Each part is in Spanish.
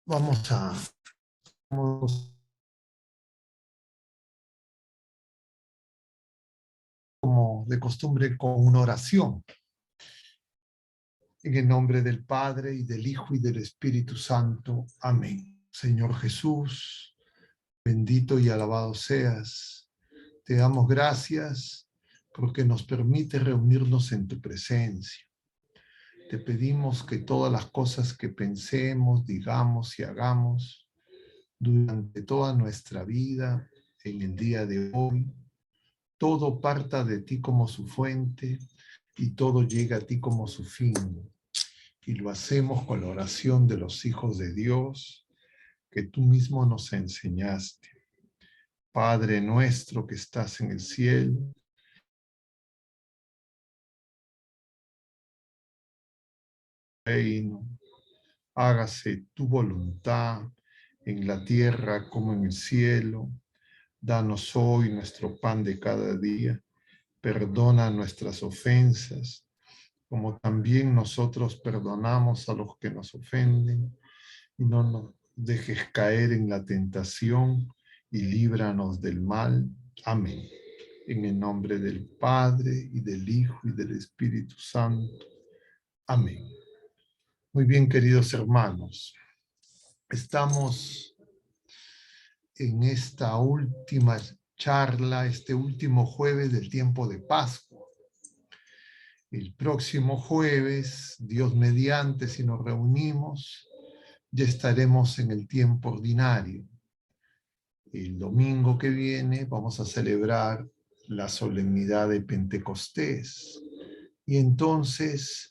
Vamos como de costumbre con una oración. En el nombre del Padre, y del Hijo, y del Espíritu Santo. Amén. Señor Jesús, bendito y alabado seas. Te damos gracias porque nos permite reunirnos en tu presencia. Te pedimos que todas las cosas que pensemos, digamos y hagamos durante toda nuestra vida, en el día de hoy, todo parta de ti como su fuente y todo llega a ti como su fin. Y lo hacemos con la oración de los hijos de Dios que tú mismo nos enseñaste. Padre nuestro que estás en el cielo, reino, hágase tu voluntad en la tierra como en el cielo. Danos hoy nuestro pan de cada día. Perdona nuestras ofensas, como también nosotros perdonamos a los que nos ofenden. Y no nos dejes caer en la tentación y líbranos del mal. Amén. En el nombre del Padre, y del Hijo, y del Espíritu Santo. Amén. Muy bien, queridos hermanos. Estamos en esta última charla, este último jueves del tiempo de Pascua. El próximo jueves, Dios mediante, si nos reunimos, ya estaremos en el tiempo ordinario. El domingo que viene vamos a celebrar la solemnidad de Pentecostés. Y entonces,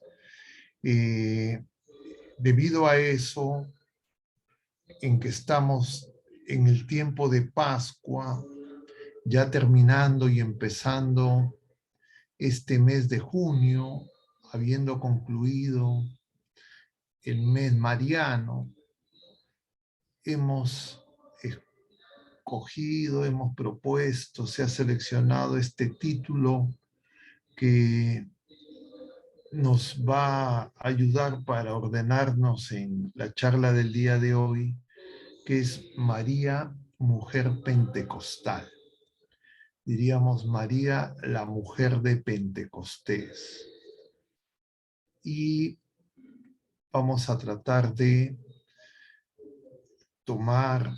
debido a eso, en que estamos en el tiempo de Pascua, ya terminando y empezando este mes de junio, habiendo concluido el mes mariano, hemos escogido, hemos propuesto, se ha seleccionado este título que nos va a ayudar para ordenarnos en la charla del día de hoy, que es María, mujer pentecostal. Diríamos María, la mujer de Pentecostés. Y vamos a tratar de tomar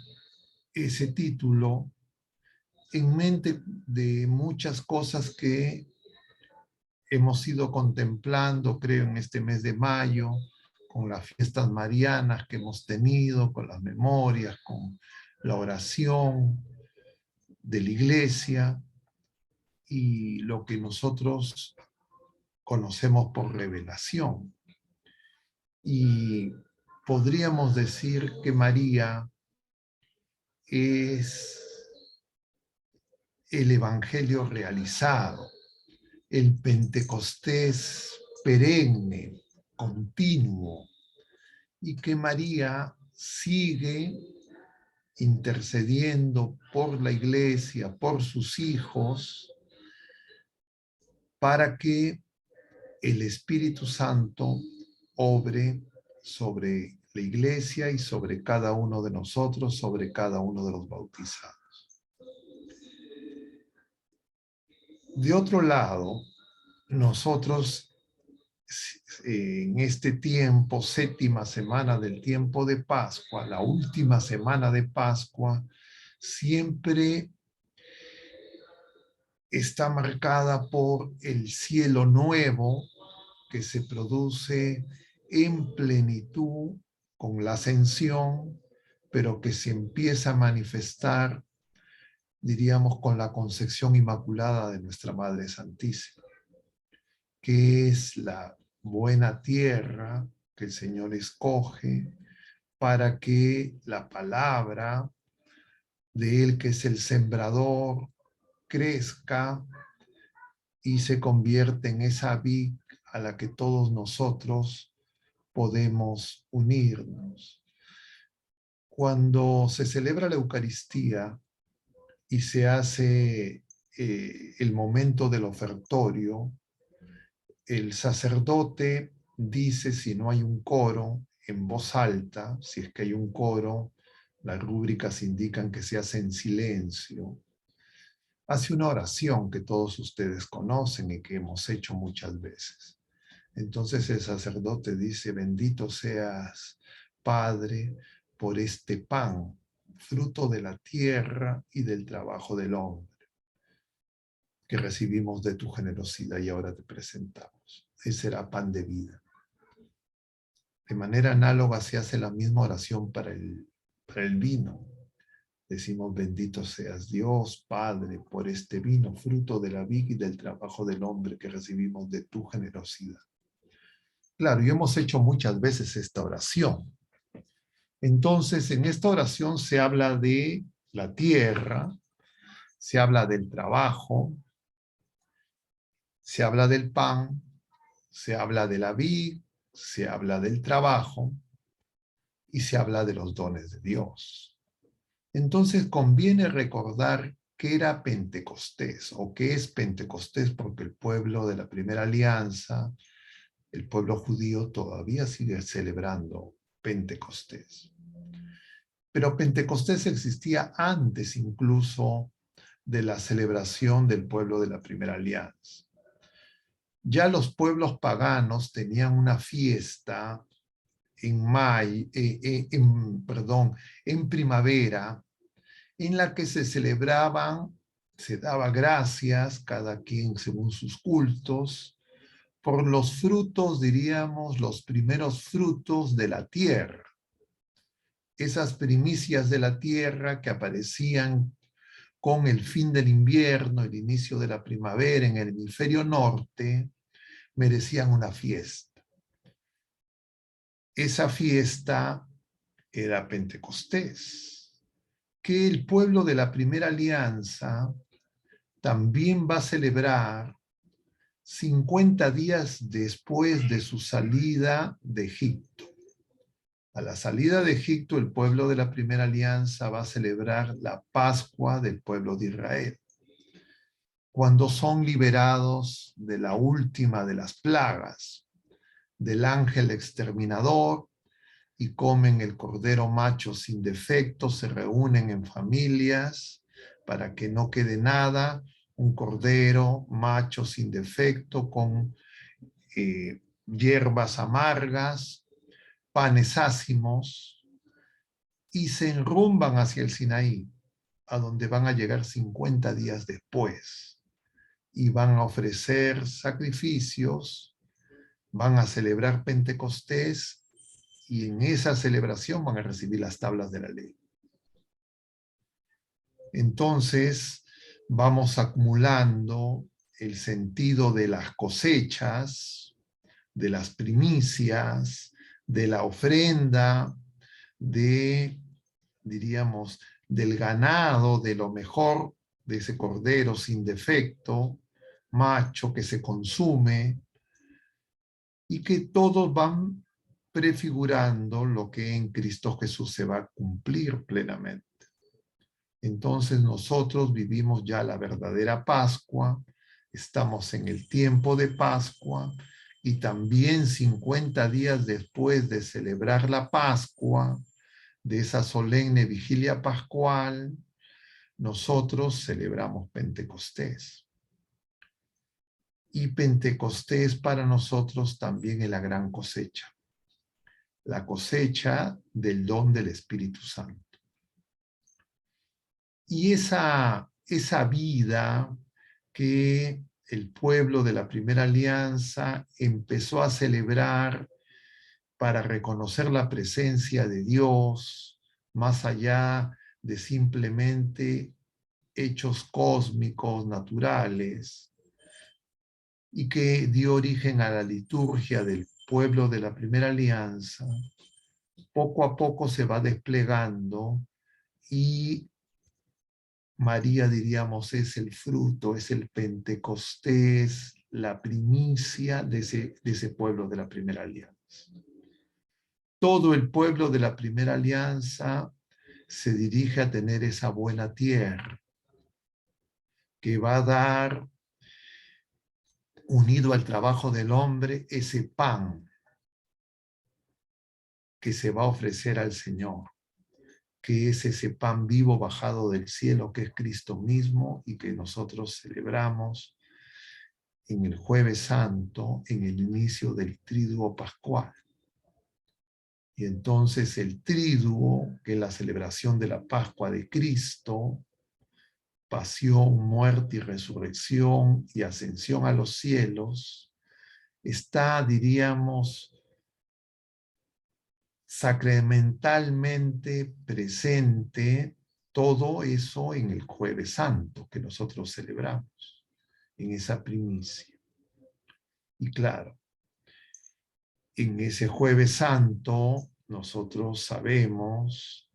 ese título en mente de muchas cosas que hemos ido contemplando, creo, en este mes de mayo, con las fiestas marianas que hemos tenido, con las memorias, con la oración de la iglesia y lo que nosotros conocemos por revelación. Y podríamos decir que María es el evangelio realizado, el Pentecostés perenne, continuo, y que María sigue intercediendo por la iglesia, por sus hijos, para que el Espíritu Santo obre sobre la iglesia y sobre cada uno de nosotros, sobre cada uno de los bautizados. De otro lado, nosotros en este tiempo, séptima semana del tiempo de Pascua, la última semana de Pascua, siempre está marcada por el cielo nuevo que se produce en plenitud con la ascensión, pero que se empieza a manifestar, diríamos, con la concepción inmaculada de nuestra Madre Santísima, que es la buena tierra que el Señor escoge para que la palabra de Él, que es el sembrador, crezca y se convierte en esa vid a la que todos nosotros podemos unirnos. Cuando se celebra la Eucaristía y se hace el momento del ofertorio, el sacerdote dice, si no hay un coro, en voz alta. Si es que hay un coro, las rúbricas indican que se hace en silencio. Hace una oración que todos ustedes conocen y que hemos hecho muchas veces. Entonces el sacerdote dice, bendito seas, Padre, por este pan, fruto de la tierra y del trabajo del hombre, que recibimos de tu generosidad y ahora te presentamos. Ese será pan de vida. De manera análoga se hace la misma oración para el vino. Decimos, bendito seas Dios, Padre, por este vino, fruto de la vid y del trabajo del hombre que recibimos de tu generosidad. Claro, y hemos hecho muchas veces esta oración. Entonces, en esta oración se habla de la tierra, se habla del trabajo, se habla del pan, se habla de la vid, se habla del trabajo y se habla de los dones de Dios. Entonces conviene recordar qué era Pentecostés o qué es Pentecostés, porque el pueblo de la primera alianza, el pueblo judío, todavía sigue celebrando Pentecostés. Pero Pentecostés existía antes incluso de la celebración del pueblo de la primera alianza. Ya los pueblos paganos tenían una fiesta en primavera, en la que se celebraban, se daba gracias, cada quien según sus cultos, por los frutos, diríamos, los primeros frutos de la tierra. Esas primicias de la tierra que aparecían con el fin del invierno, el inicio de la primavera en el hemisferio norte, merecían una fiesta. Esa fiesta era Pentecostés, que el pueblo de la primera alianza también va a celebrar 50 días después de su salida de Egipto. A la salida de Egipto, el pueblo de la primera alianza va a celebrar la Pascua del pueblo de Israel, cuando son liberados de la última de las plagas, del ángel exterminador, y comen el cordero macho sin defecto, se reúnen en familias para que no quede nada, un cordero macho sin defecto con hierbas amargas, panes ácimos, y se enrumban hacia el Sinaí, a donde van a llegar 50 días después, y van a ofrecer sacrificios, van a celebrar Pentecostés, y en esa celebración van a recibir las tablas de la ley. Entonces, vamos acumulando el sentido de las cosechas, de las primicias, de la ofrenda, diríamos, del ganado, de lo mejor de ese cordero sin defecto, macho que se consume, y que todos van prefigurando lo que en Cristo Jesús se va a cumplir plenamente. Entonces nosotros vivimos ya la verdadera Pascua, estamos en el tiempo de Pascua, y también 50 días después de celebrar la Pascua, de esa solemne vigilia pascual, nosotros celebramos Pentecostés. Y Pentecostés para nosotros también es la gran cosecha, la cosecha del don del Espíritu Santo. Y esa vida que el pueblo de la primera alianza empezó a celebrar para reconocer la presencia de Dios, más allá de simplemente hechos cósmicos, naturales, y que dio origen a la liturgia del pueblo de la primera alianza, poco a poco se va desplegando, y María, diríamos, es el fruto, es el Pentecostés, la primicia de ese pueblo de la primera alianza. Todo el pueblo de la primera alianza se dirige a tener esa buena tierra, que va a dar, unido al trabajo del hombre, ese pan que se va a ofrecer al Señor, que es ese pan vivo bajado del cielo, que es Cristo mismo y que nosotros celebramos en el Jueves Santo, en el inicio del Triduo Pascual. Y entonces el Triduo, que es la celebración de la Pascua de Cristo, pasión, muerte y resurrección y ascensión a los cielos, está, diríamos, sacramentalmente presente todo eso en el Jueves Santo que nosotros celebramos, en esa primicia. Y claro, en ese Jueves Santo nosotros sabemos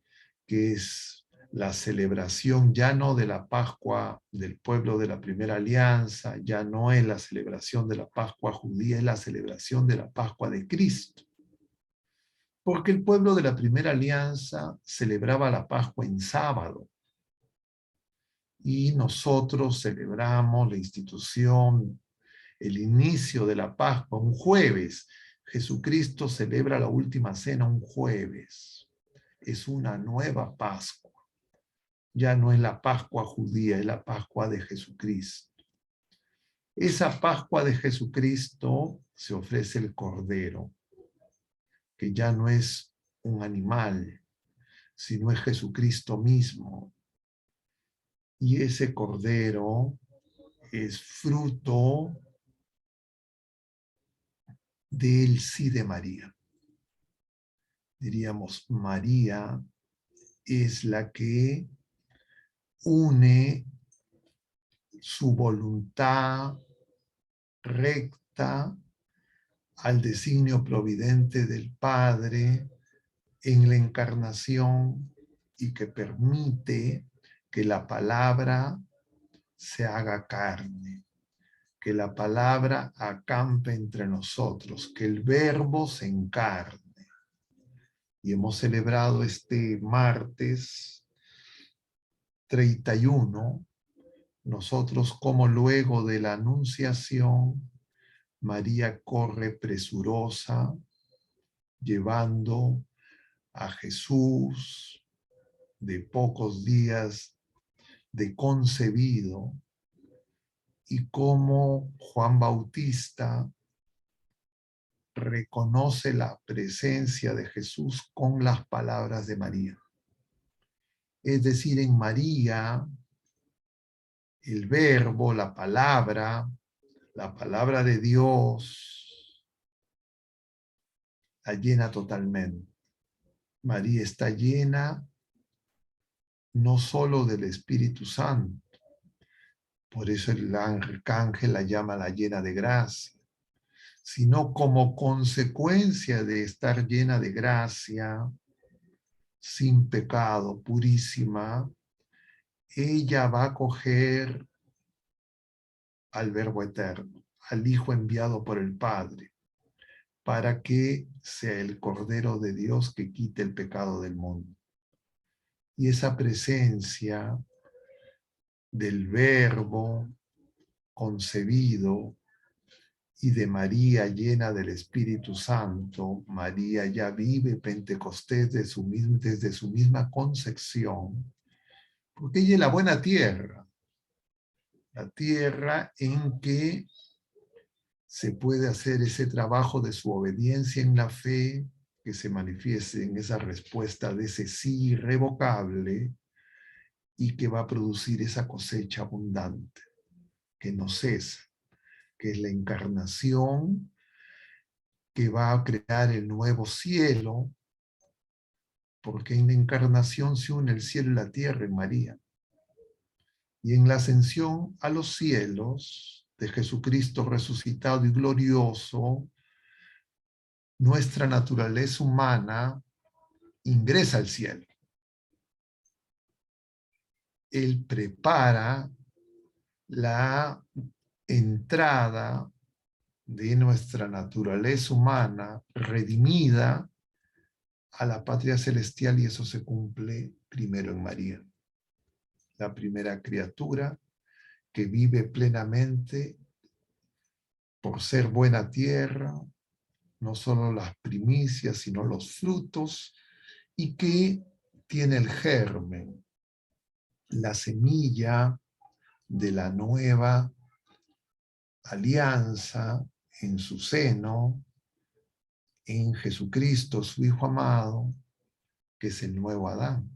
que es la celebración ya no de la Pascua del pueblo de la Primera Alianza, ya no es la celebración de la Pascua judía, es la celebración de la Pascua de Cristo. Porque el pueblo de la Primera Alianza celebraba la Pascua en sábado y nosotros celebramos la institución, el inicio de la Pascua un jueves. Jesucristo celebra la última cena un jueves. Es una nueva Pascua. Ya no es la Pascua judía, es la Pascua de Jesucristo. Esa Pascua de Jesucristo se ofrece el Cordero, que ya no es un animal, sino es Jesucristo mismo. Y ese Cordero es fruto del sí de María. Diríamos, María es la que une su voluntad recta al designio providente del Padre en la encarnación y que permite que la palabra se haga carne, que la palabra acampe entre nosotros, que el verbo se encarne. Y hemos celebrado este martes 31, nosotros como luego de la anunciación, María corre presurosa, llevando a Jesús de pocos días de concebido, y como Juan Bautista reconoce la presencia de Jesús con las palabras de María. Es decir, en María, el verbo, la palabra de Dios, la llena totalmente. María está llena no solo del Espíritu Santo, por eso el arcángel la llama la llena de gracia, sino como consecuencia de estar llena de gracia, sin pecado, purísima, ella va a acoger al Verbo Eterno, al Hijo enviado por el Padre, para que sea el Cordero de Dios que quite el pecado del mundo. Y esa presencia del Verbo concebido y de María llena del Espíritu Santo, María ya vive Pentecostés desde su misma concepción, porque ella es la buena tierra, la tierra en que se puede hacer ese trabajo de su obediencia en la fe, que se manifieste en esa respuesta de ese sí irrevocable y que va a producir esa cosecha abundante, que no cesa, que es la encarnación, que va a crear el nuevo cielo, porque en la encarnación se une el cielo y la tierra en María. Y en la ascensión a los cielos de Jesucristo resucitado y glorioso, nuestra naturaleza humana ingresa al cielo. Él prepara la entrada de nuestra naturaleza humana redimida a la patria celestial, y eso se cumple primero en María, la primera criatura que vive plenamente por ser buena tierra, no solo las primicias, sino los frutos, y que tiene el germen, la semilla de la nueva alianza en su seno, en Jesucristo, su Hijo amado, que es el nuevo Adán.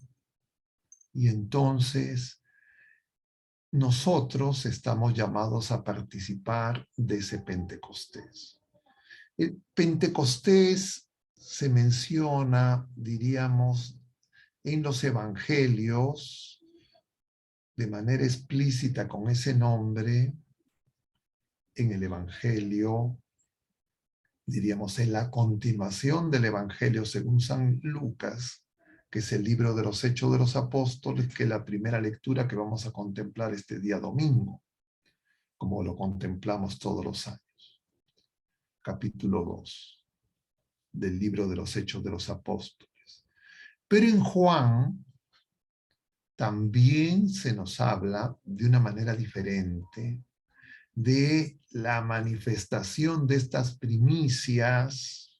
Y entonces nosotros estamos llamados a participar de ese Pentecostés. El Pentecostés se menciona, diríamos, en los evangelios de manera explícita con ese nombre, en el evangelio, diríamos, en la continuación del evangelio según San Lucas, que es el libro de los Hechos de los Apóstoles, que es la primera lectura que vamos a contemplar este día domingo, como lo contemplamos todos los años. Capítulo 2 del libro de los Hechos de los Apóstoles. Pero en Juan también se nos habla de una manera diferente de la manifestación de estas primicias,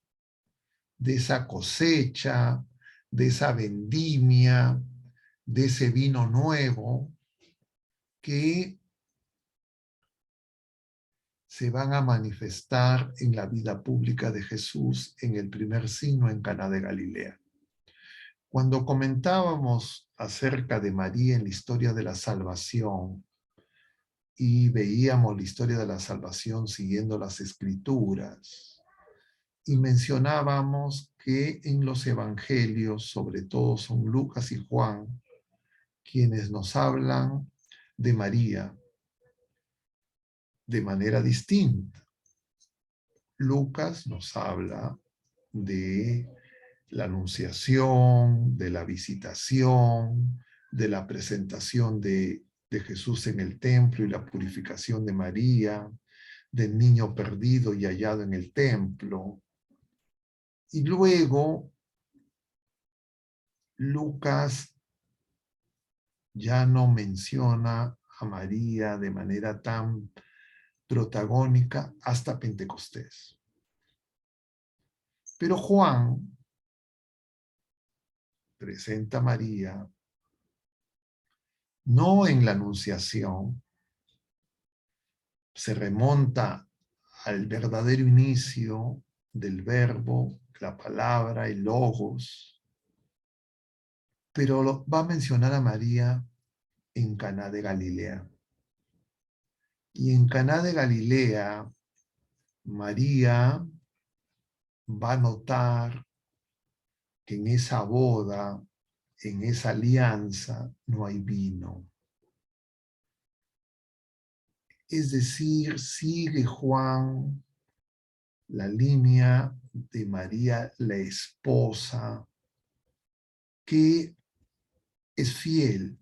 de esa cosecha, de esa vendimia, de ese vino nuevo que se van a manifestar en la vida pública de Jesús en el primer signo en Caná de Galilea. Cuando comentábamos acerca de María en la historia de la salvación y veíamos la historia de la salvación siguiendo las escrituras y mencionábamos que en los evangelios, sobre todo son Lucas y Juan, quienes nos hablan de María de manera distinta. Lucas nos habla de la anunciación, de la visitación, de la presentación de Jesús en el templo y la purificación de María, del niño perdido y hallado en el templo. Y luego Lucas ya no menciona a María de manera tan protagónica hasta Pentecostés. Pero Juan presenta a María no en la Anunciación, se remonta al verdadero inicio del verbo, la palabra, el logos, pero va a mencionar a María en Caná de Galilea. Y en Caná de Galilea, María va a notar que en esa boda, en esa alianza, no hay vino. Es decir, sigue Juan la línea de María, la esposa, que es fiel,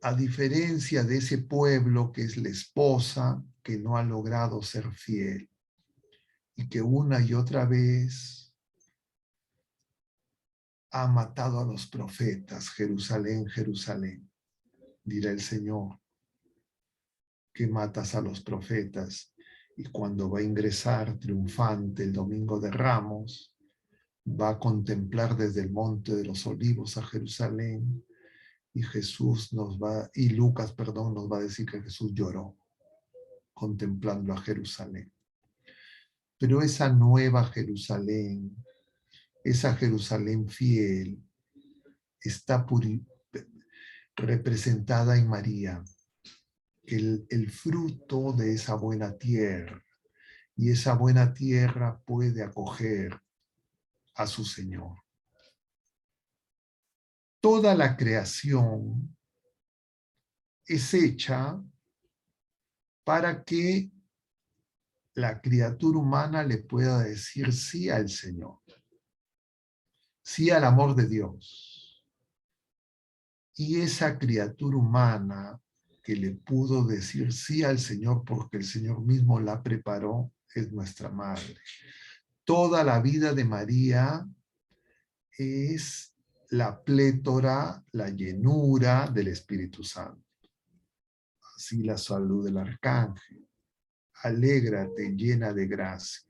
a diferencia de ese pueblo que es la esposa, que no ha logrado ser fiel, y que una y otra vez ha matado a los profetas. Jerusalén, Jerusalén, dirá el Señor, que matas a los profetas. Y cuando va a ingresar triunfante el Domingo de Ramos, va a contemplar desde el Monte de los Olivos a Jerusalén, y Lucas, nos va a decir que Jesús lloró contemplando a Jerusalén. Pero esa nueva Jerusalén, esa Jerusalén fiel, está representada en María, el fruto de esa buena tierra, y esa buena tierra puede acoger a su Señor. Toda la creación es hecha para que la criatura humana le pueda decir sí al Señor, sí al amor de Dios. Y esa criatura humana que le pudo decir sí al Señor porque el Señor mismo la preparó es nuestra madre. Toda la vida de María es la plétora, la llenura del Espíritu Santo. Así la salud del arcángel. Alégrate llena de gracia.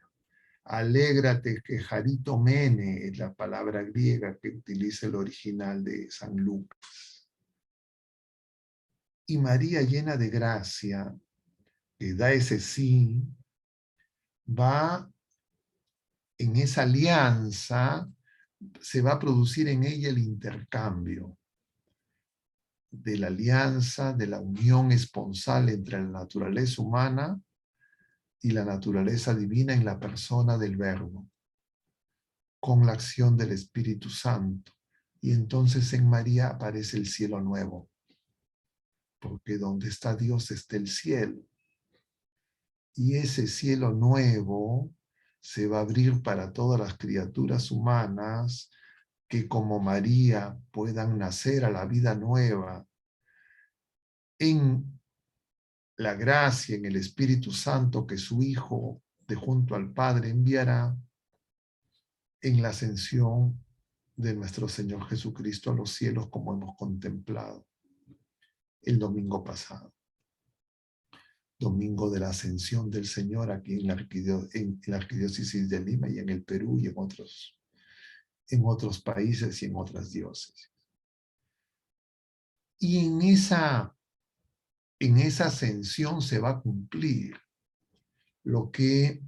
Alégrate que Jarito Mene es la palabra griega que utiliza el original de San Lucas. Y María llena de gracia, que da ese sí, va en esa alianza, se va a producir en ella el intercambio de la alianza, de la unión esponsal entre la naturaleza humana y la naturaleza divina en la persona del Verbo, con la acción del Espíritu Santo. Y entonces en María aparece el cielo nuevo, porque donde está Dios está el cielo. Y ese cielo nuevo se va a abrir para todas las criaturas humanas que como María puedan nacer a la vida nueva en la gracia, en el Espíritu Santo que su Hijo de junto al Padre enviará en la ascensión de nuestro Señor Jesucristo a los cielos, como hemos contemplado el domingo pasado. Domingo de la ascensión del Señor aquí en la Arquidiócesis de Lima y en el Perú y en otros países y en otras diócesis. Y en esa ascensión se va a cumplir lo que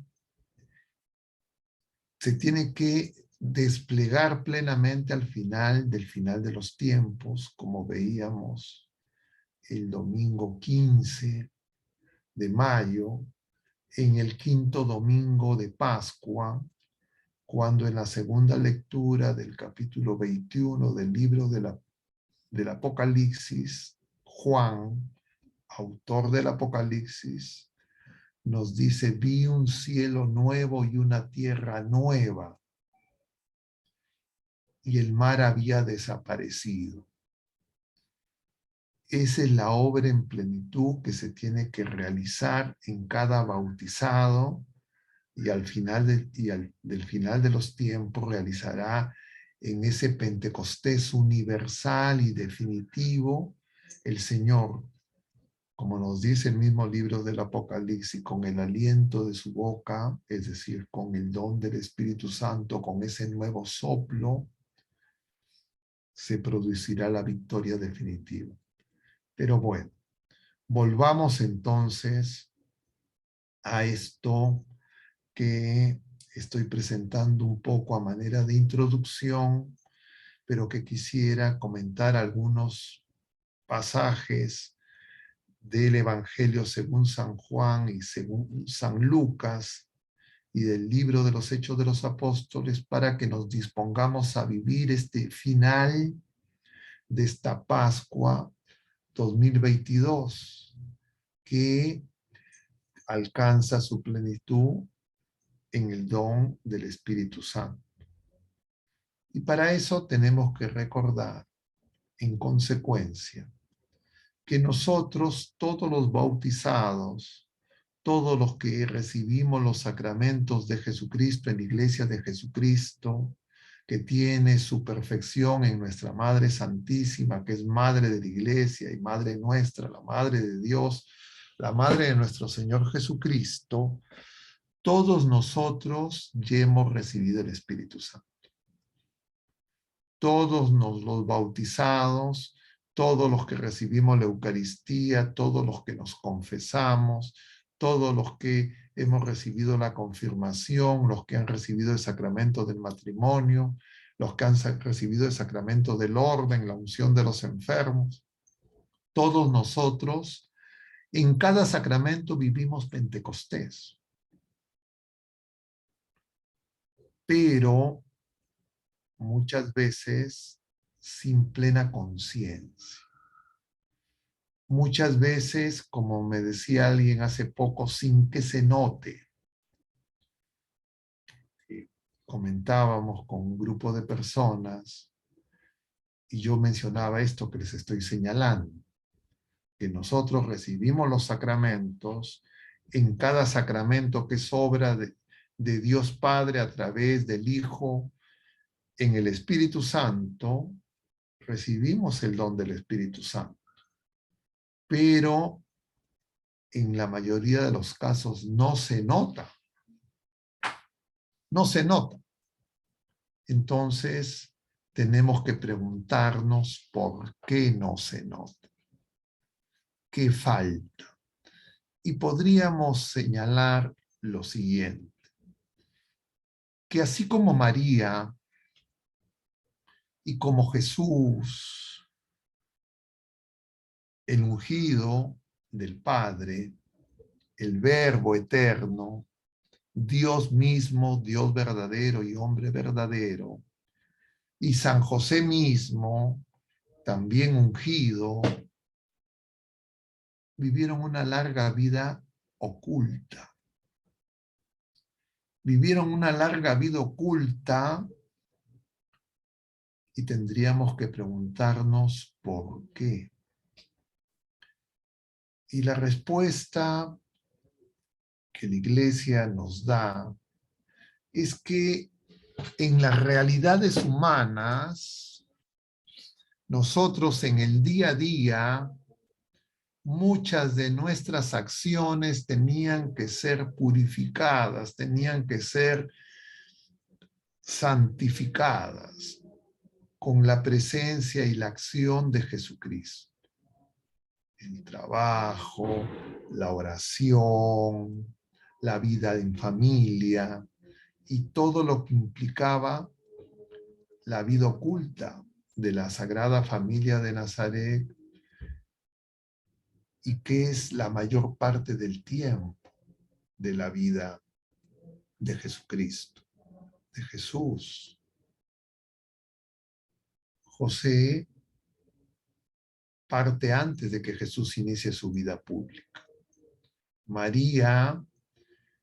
se tiene que desplegar plenamente al final de los tiempos, como veíamos el domingo 15 de mayo, en el quinto domingo de Pascua, cuando en la segunda lectura del capítulo 21 del libro del Apocalipsis, Juan, autor del Apocalipsis, nos dice: vi un cielo nuevo y una tierra nueva, y el mar había desaparecido. Esa es la obra en plenitud que se tiene que realizar en cada bautizado, y al final del final de los tiempos realizará en ese Pentecostés universal y definitivo el Señor, como nos dice el mismo libro del Apocalipsis, con el aliento de su boca, es decir, con el don del Espíritu Santo, con ese nuevo soplo, se producirá la victoria definitiva. Pero bueno, volvamos entonces a esto que estoy presentando un poco a manera de introducción, pero que quisiera comentar algunos pasajes del Evangelio según San Juan y según San Lucas y del libro de los Hechos de los Apóstoles, para que nos dispongamos a vivir este final de esta Pascua 2022, que alcanza su plenitud en el don del Espíritu Santo. Y para eso tenemos que recordar, en consecuencia, que nosotros, todos los bautizados, todos los que recibimos los sacramentos de Jesucristo en la Iglesia de Jesucristo, que tiene su perfección en nuestra Madre Santísima, que es Madre de la Iglesia y Madre nuestra, la Madre de Dios, la Madre de nuestro Señor Jesucristo, todos nosotros ya hemos recibido el Espíritu Santo. Todos los bautizados, todos los que recibimos la Eucaristía, todos los que nos confesamos, todos los que hemos recibido la confirmación, los que han recibido el sacramento del matrimonio, los que han recibido el sacramento del orden, la unción de los enfermos, todos nosotros en cada sacramento vivimos Pentecostés. Pero muchas veces sin plena conciencia. Muchas veces, como me decía alguien hace poco, sin que se note. Comentábamos con un grupo de personas y yo mencionaba esto que les estoy señalando, que nosotros recibimos los sacramentos, en cada sacramento que es obra de Dios Padre a través del Hijo, en el Espíritu Santo, recibimos el don del Espíritu Santo. Pero en la mayoría de los casos no se nota. No se nota. Entonces, tenemos que preguntarnos por qué no se nota. ¿Qué falta? Y podríamos señalar lo siguiente, que así como María y como Jesús, el ungido del Padre, el Verbo eterno, Dios mismo, Dios verdadero y hombre verdadero, y San José mismo, también ungido, vivieron una larga vida oculta. Vivieron una larga vida oculta y tendríamos que preguntarnos por qué. Y la respuesta que la Iglesia nos da es que en las realidades humanas, nosotros en el día a día, muchas de nuestras acciones tenían que ser purificadas, tenían que ser santificadas con la presencia y la acción de Jesucristo. El trabajo, la oración, la vida en familia y todo lo que implicaba la vida oculta de la Sagrada Familia de Nazaret y que es la mayor parte del tiempo de la vida de Jesucristo, de Jesús. José parte antes de que Jesús inicie su vida pública. María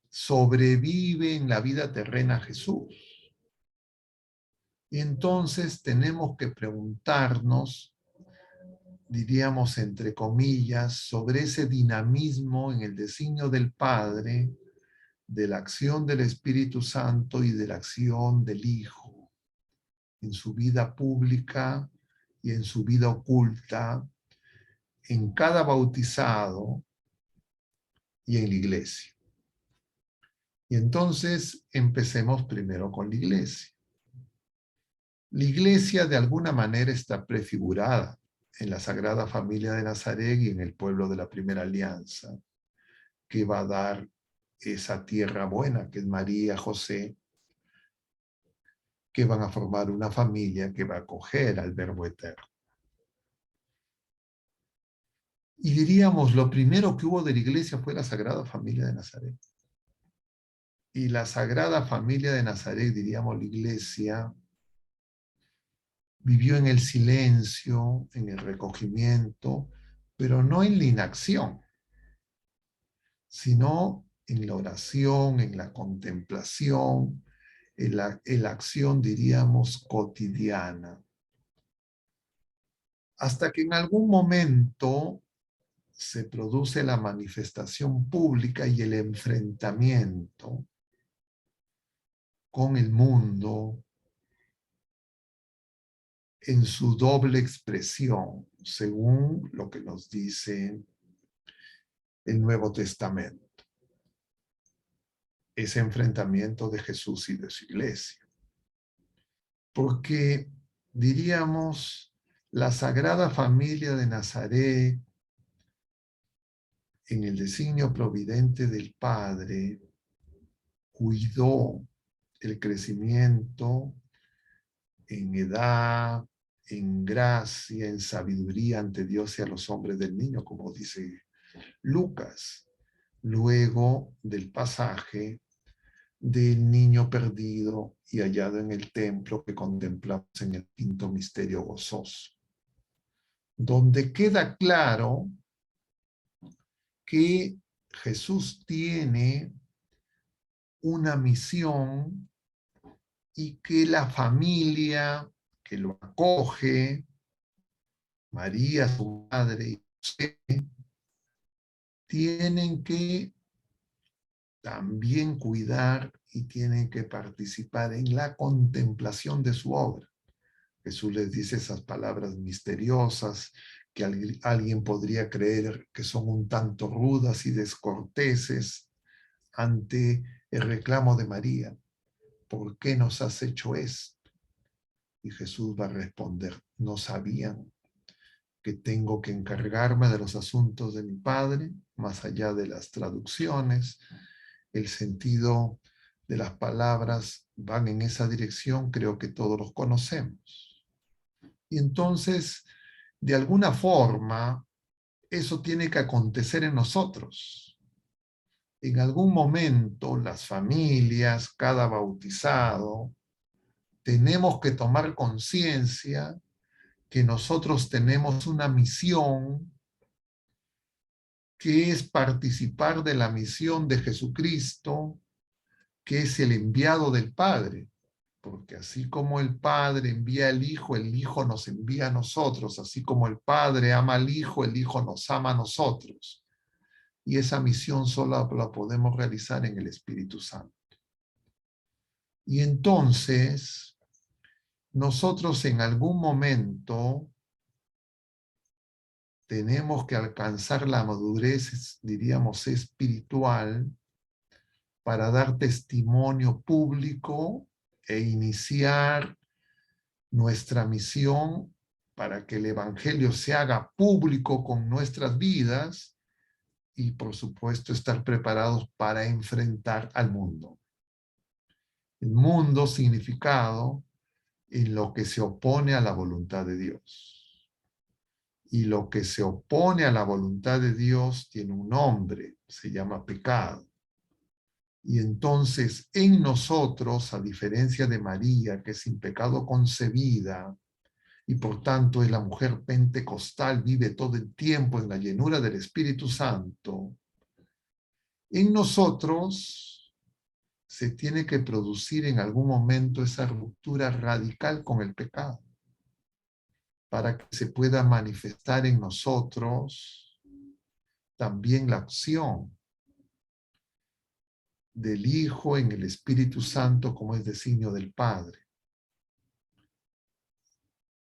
sobrevive en la vida terrena a Jesús. Y entonces tenemos que preguntarnos, diríamos entre comillas, sobre ese dinamismo en el designio del Padre, de la acción del Espíritu Santo y de la acción del Hijo, en su vida pública y en su vida oculta, en cada bautizado y en la iglesia. Y entonces empecemos primero con la iglesia. La iglesia de alguna manera está prefigurada en la Sagrada Familia de Nazaret y en el pueblo de la Primera Alianza, que va a dar esa tierra buena, que es María, José, que van a formar una familia que va a acoger al Verbo Eterno. Y diríamos, lo primero que hubo de la iglesia fue la Sagrada Familia de Nazaret. Y la Sagrada Familia de Nazaret, diríamos la iglesia, vivió en el silencio, en el recogimiento, pero no en la inacción, sino en la oración, en la contemplación, en la acción, diríamos, cotidiana. Hasta que en algún momento se produce la manifestación pública y el enfrentamiento con el mundo en su doble expresión, según lo que nos dice el Nuevo Testamento. Ese enfrentamiento de Jesús y de su iglesia. Porque, diríamos, la Sagrada Familia de Nazaret, en el designio providente del Padre, cuidó el crecimiento en edad, en gracia, en sabiduría ante Dios y a los hombres del niño, como dice Lucas, luego del pasaje del niño perdido y hallado en el templo que contemplamos en el quinto misterio gozoso, donde queda claro que Jesús tiene una misión y que la familia que lo acoge, María, su madre y José, tienen que también cuidar y tienen que participar en la contemplación de su obra. Jesús les dice esas palabras misteriosas que alguien podría creer que son un tanto rudas y descorteses ante el reclamo de María. ¿Por qué nos has hecho esto? Y Jesús va a responder, no sabían que tengo que encargarme de los asuntos de mi Padre, más allá de las traducciones. El sentido de las palabras van en esa dirección, creo que todos los conocemos. Y entonces, de alguna forma, eso tiene que acontecer en nosotros. En algún momento, las familias, cada bautizado, tenemos que tomar conciencia que nosotros tenemos una misión que es participar de la misión de Jesucristo, que es el enviado del Padre. Porque así como el Padre envía al Hijo, el Hijo nos envía a nosotros. Así como el Padre ama al Hijo, el Hijo nos ama a nosotros. Y esa misión solo la podemos realizar en el Espíritu Santo. Y entonces, nosotros en algún momento tenemos que alcanzar la madurez, diríamos, espiritual, para dar testimonio público e iniciar nuestra misión para que el Evangelio se haga público con nuestras vidas y, por supuesto, estar preparados para enfrentar al mundo. El mundo significado en lo que se opone a la voluntad de Dios. Y lo que se opone a la voluntad de Dios tiene un nombre, se llama pecado. Y entonces en nosotros, a diferencia de María, que sin pecado concebida, y por tanto es la mujer pentecostal, vive todo el tiempo en la llenura del Espíritu Santo, en nosotros se tiene que producir en algún momento esa ruptura radical con el pecado, para que se pueda manifestar en nosotros también la acción del Hijo en el Espíritu Santo como es designio del Padre.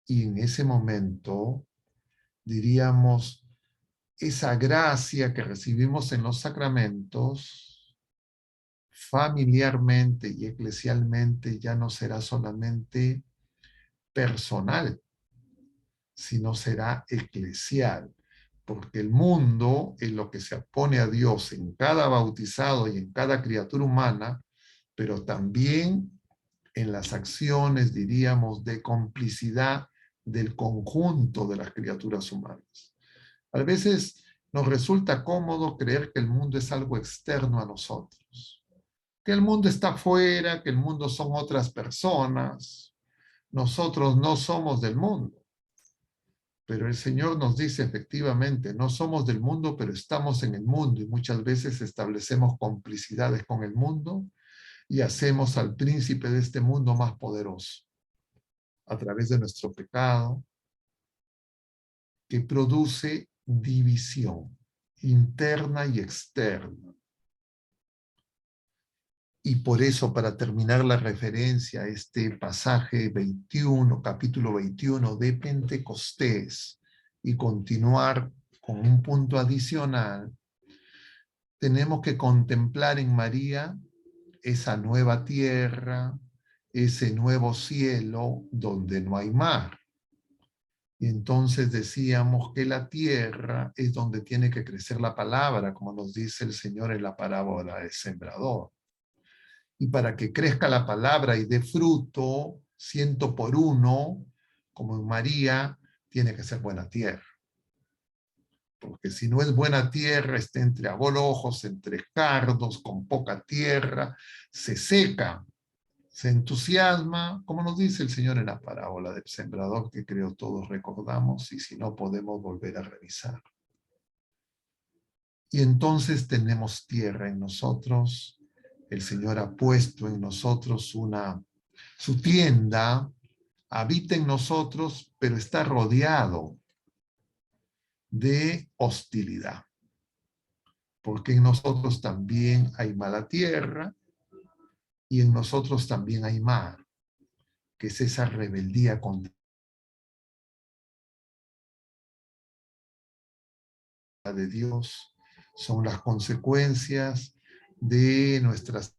Y en ese momento, diríamos, esa gracia que recibimos en los sacramentos, familiarmente y eclesialmente, ya no será solamente personal, sino será eclesial. Porque el mundo, en lo que se opone a Dios en cada bautizado y en cada criatura humana, pero también en las acciones, diríamos, de complicidad del conjunto de las criaturas humanas. A veces nos resulta cómodo creer que el mundo es algo externo a nosotros, que el mundo está afuera, que el mundo son otras personas. Nosotros no somos del mundo. Pero el Señor nos dice efectivamente, no somos del mundo, pero estamos en el mundo y muchas veces establecemos complicidades con el mundo y hacemos al príncipe de este mundo más poderoso a través de nuestro pecado, que produce división interna y externa. Y por eso, para terminar la referencia a este pasaje 21, capítulo 21 de Pentecostés, y continuar con un punto adicional, tenemos que contemplar en María esa nueva tierra, ese nuevo cielo donde no hay mar. Y entonces decíamos que la tierra es donde tiene que crecer la palabra, como nos dice el Señor en la parábola del sembrador. Y para que crezca la palabra y dé fruto, 100 por 1, como en María, tiene que ser buena tierra. Porque si no es buena tierra, está entre abrojos, entre cardos, con poca tierra, se seca, se entusiasma, como nos dice el Señor en la parábola del sembrador, que creo todos recordamos, y si no podemos volver a revisar. Y entonces tenemos tierra en nosotros, el Señor ha puesto en nosotros su tienda, habita en nosotros, pero está rodeado de hostilidad. Porque en nosotros también hay mala tierra y en nosotros también hay mar, que es esa rebeldía contra de Dios, son las consecuencias de nuestras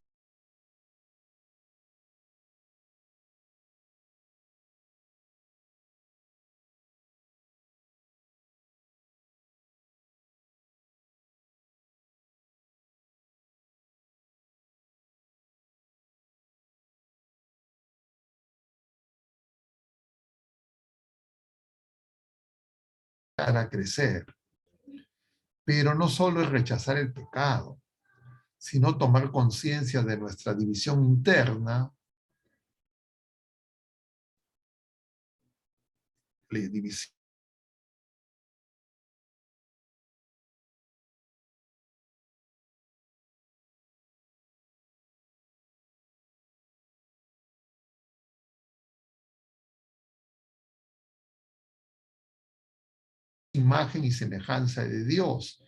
para crecer. Pero no solo es rechazar el pecado, sino tomar conciencia de nuestra división interna, la división, imagen y semejanza de Dios.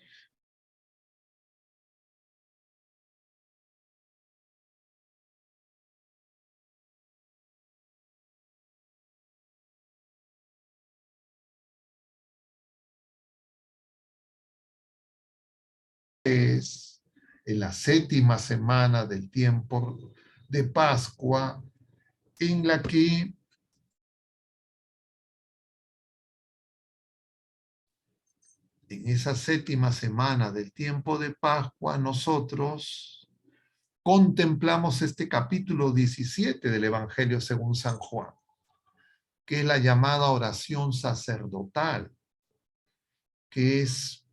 Es en la séptima semana del tiempo de Pascua, en la que en esa séptima semana del tiempo de Pascua nosotros contemplamos este capítulo 17 del Evangelio según San Juan, que es la llamada oración sacerdotal, que es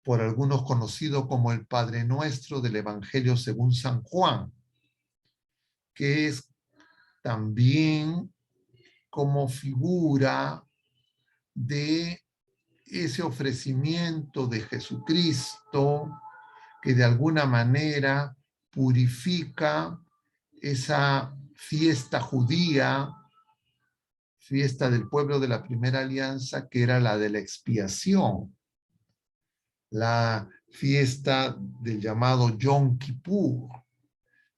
por algunos conocido como el Padre Nuestro del Evangelio según San Juan, que es también como figura de ese ofrecimiento de Jesucristo que de alguna manera purifica esa fiesta judía, fiesta del pueblo de la primera alianza, que era la de la expiación, la fiesta del llamado Yom Kippur,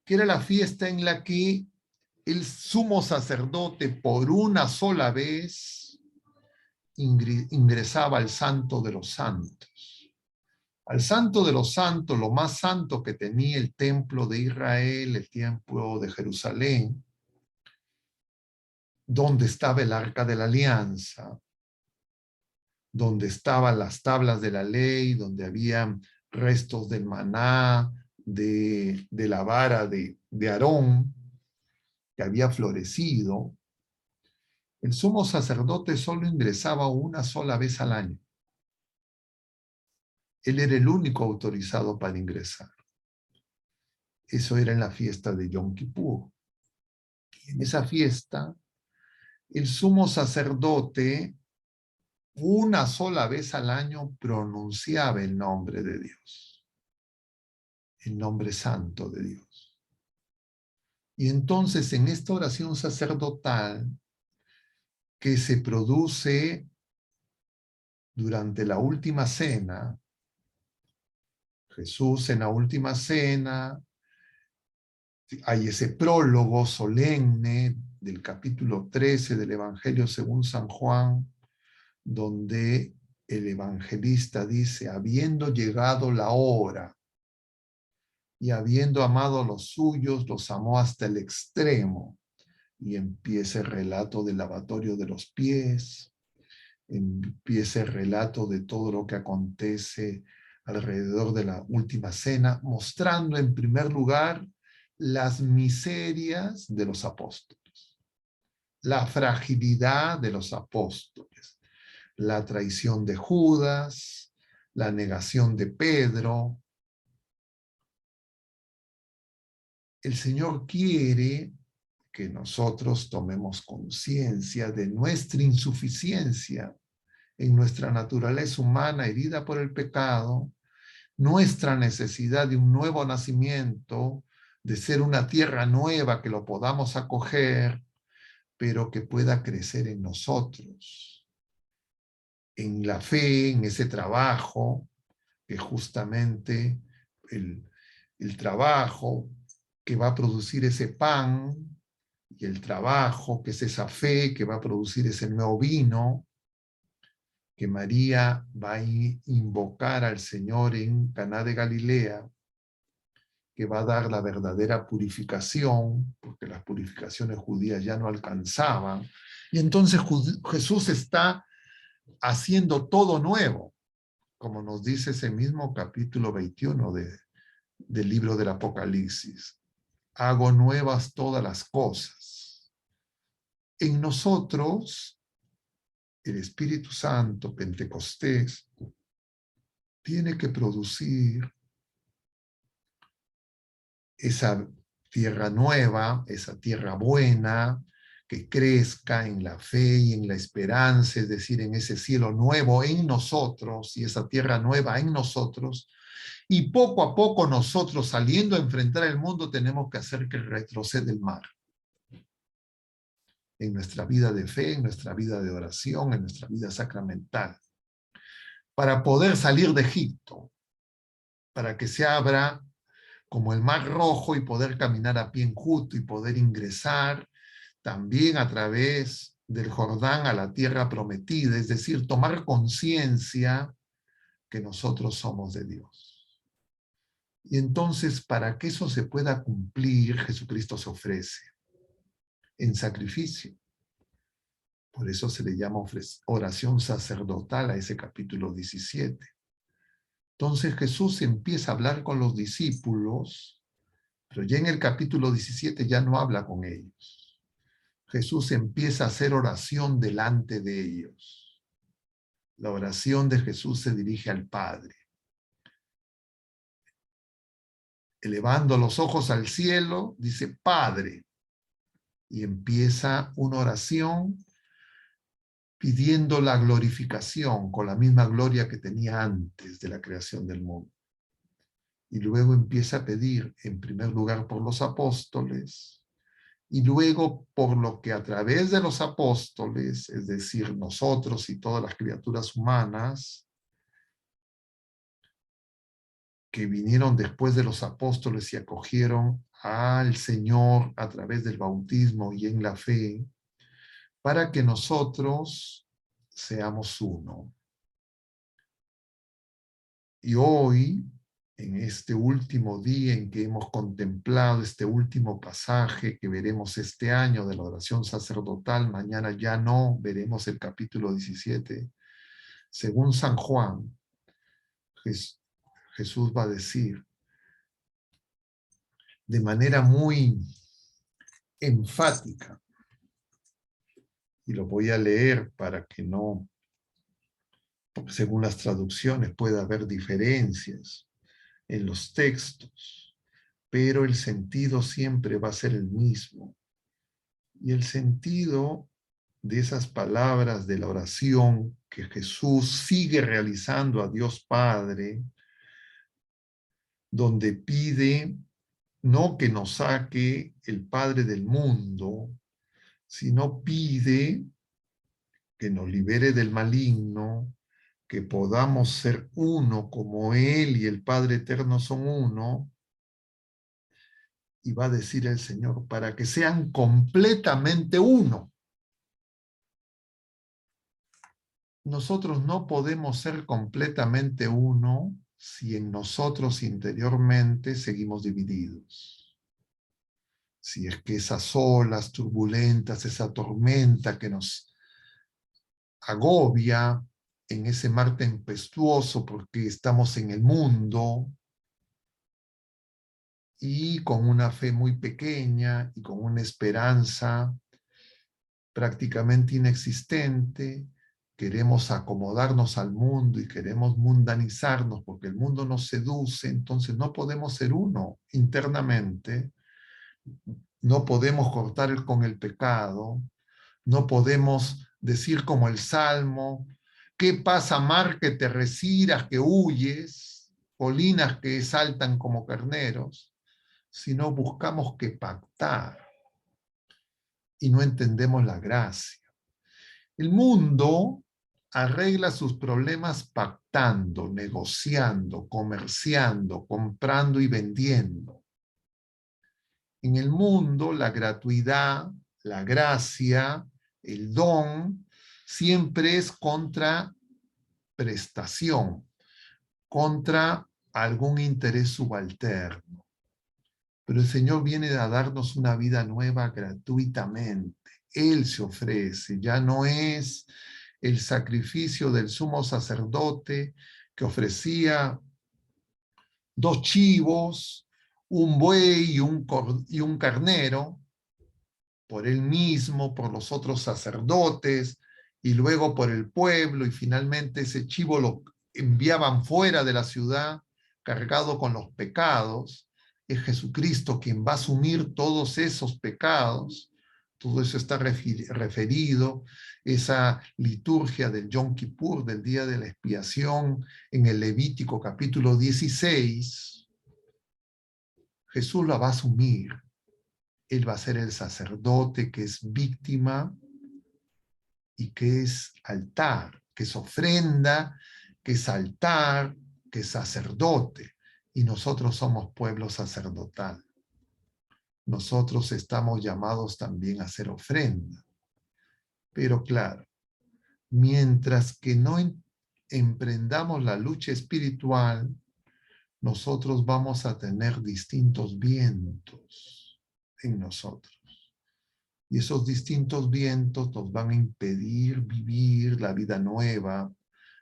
que era la fiesta en la que el sumo sacerdote por una sola vez ingresaba al Santo de los Santos. Al Santo de los Santos, lo más santo que tenía el templo de Israel, el templo de Jerusalén, donde estaba el Arca de la Alianza, donde estaban las tablas de la ley, donde había restos del maná, de la vara de Aarón, que había florecido. El sumo sacerdote solo ingresaba una sola vez al año. Él era el único autorizado para ingresar. Eso era en la fiesta de Yom Kippur. Y en esa fiesta, el sumo sacerdote, una sola vez al año, pronunciaba el nombre de Dios, el nombre santo de Dios. Y entonces, en esta oración sacerdotal que se produce durante la última cena, Jesús en la última cena, hay ese prólogo solemne del capítulo 13 del Evangelio según San Juan, donde el evangelista dice, habiendo llegado la hora y habiendo amado a los suyos, los amó hasta el extremo. Y empieza el relato del lavatorio de los pies, empieza el relato de todo lo que acontece alrededor de la última cena, mostrando en primer lugar las miserias de los apóstoles, la fragilidad de los apóstoles, la traición de Judas, la negación de Pedro. El Señor quiere que nosotros tomemos conciencia de nuestra insuficiencia en nuestra naturaleza humana herida por el pecado, nuestra necesidad de un nuevo nacimiento, de ser una tierra nueva que lo podamos acoger, pero que pueda crecer en nosotros, en la fe, en ese trabajo, que justamente el trabajo que va a producir ese pan, y el trabajo que es esa fe que va a producir ese nuevo vino, que María va a invocar al Señor en Caná de Galilea, que va a dar la verdadera purificación, porque las purificaciones judías ya no alcanzaban. Y entonces Jesús está haciendo todo nuevo, como nos dice ese mismo capítulo 21 del libro del Apocalipsis. Hago nuevas todas las cosas. En nosotros, el Espíritu Santo, Pentecostés, tiene que producir esa tierra nueva, esa tierra buena, que crezca en la fe y en la esperanza, es decir, en ese cielo nuevo en nosotros y esa tierra nueva en nosotros. Y poco a poco nosotros, saliendo a enfrentar el mundo, tenemos que hacer que retroceda el mar. En nuestra vida de fe, en nuestra vida de oración, en nuestra vida sacramental. Para poder salir de Egipto, para que se abra como el mar rojo y poder caminar a pie enjuto y poder ingresar también a través del Jordán a la tierra prometida, es decir, tomar conciencia que nosotros somos de Dios. Y entonces, para que eso se pueda cumplir, Jesucristo se ofrece en sacrificio. Por eso se le llama oración sacerdotal a ese capítulo 17. Entonces Jesús empieza a hablar con los discípulos, pero ya en el capítulo 17 ya no habla con ellos. Jesús empieza a hacer oración delante de ellos. La oración de Jesús se dirige al Padre. Elevando los ojos al cielo, dice Padre, y empieza una oración pidiendo la glorificación con la misma gloria que tenía antes de la creación del mundo. Y luego empieza a pedir, en primer lugar, por los apóstoles, y luego por lo que a través de los apóstoles, es decir, nosotros y todas las criaturas humanas, que vinieron después de los apóstoles y acogieron al Señor a través del bautismo y en la fe, para que nosotros seamos uno. Y hoy, en este último día en que hemos contemplado este último pasaje que veremos este año de la oración sacerdotal, mañana ya no veremos el capítulo 17, según San Juan, Jesús va a decir de manera muy enfática, y lo voy a leer para que no, según las traducciones, pueda haber diferencias en los textos, pero el sentido siempre va a ser el mismo. Y el sentido de esas palabras de la oración que Jesús sigue realizando a Dios Padre, donde pide no que nos saque el Padre del mundo, sino pide que nos libere del maligno, que podamos ser uno como Él y el Padre Eterno son uno. Y va a decir el Señor, para que sean completamente uno. Nosotros no podemos ser completamente uno si en nosotros interiormente seguimos divididos. Si es que esas olas turbulentas, esa tormenta que nos agobia en ese mar tempestuoso porque estamos en el mundo y con una fe muy pequeña y con una esperanza prácticamente inexistente, queremos acomodarnos al mundo y queremos mundanizarnos porque el mundo nos seduce, entonces no podemos ser uno internamente, no podemos cortar con el pecado, no podemos decir como el Salmo, ¿qué pasa, mar, que te resiras, que huyes, colinas que saltan como carneros? Sino buscamos que pactar y no entendemos la gracia. El mundo arregla sus problemas pactando, negociando, comerciando, comprando y vendiendo. En el mundo, la gratuidad, la gracia, el don, siempre es contra prestación, contra algún interés subalterno. Pero el Señor viene a darnos una vida nueva gratuitamente. Él se ofrece, ya no es el sacrificio del sumo sacerdote que ofrecía 2 chivos, un buey y un carnero, por él mismo, por los otros sacerdotes, y luego por el pueblo, y finalmente ese chivo lo enviaban fuera de la ciudad cargado con los pecados. Es Jesucristo quien va a asumir todos esos pecados. Todo eso está referido, esa liturgia del Yom Kippur, del día de la expiación, en el Levítico capítulo 16. Jesús la va a asumir. Él va a ser el sacerdote que es víctima y que es altar, que es ofrenda, que es altar, que es sacerdote. Y nosotros somos pueblo sacerdotal. Nosotros estamos llamados también a hacer ofrenda. Pero claro, mientras que no emprendamos la lucha espiritual, nosotros vamos a tener distintos vientos en nosotros. Y esos distintos vientos nos van a impedir vivir la vida nueva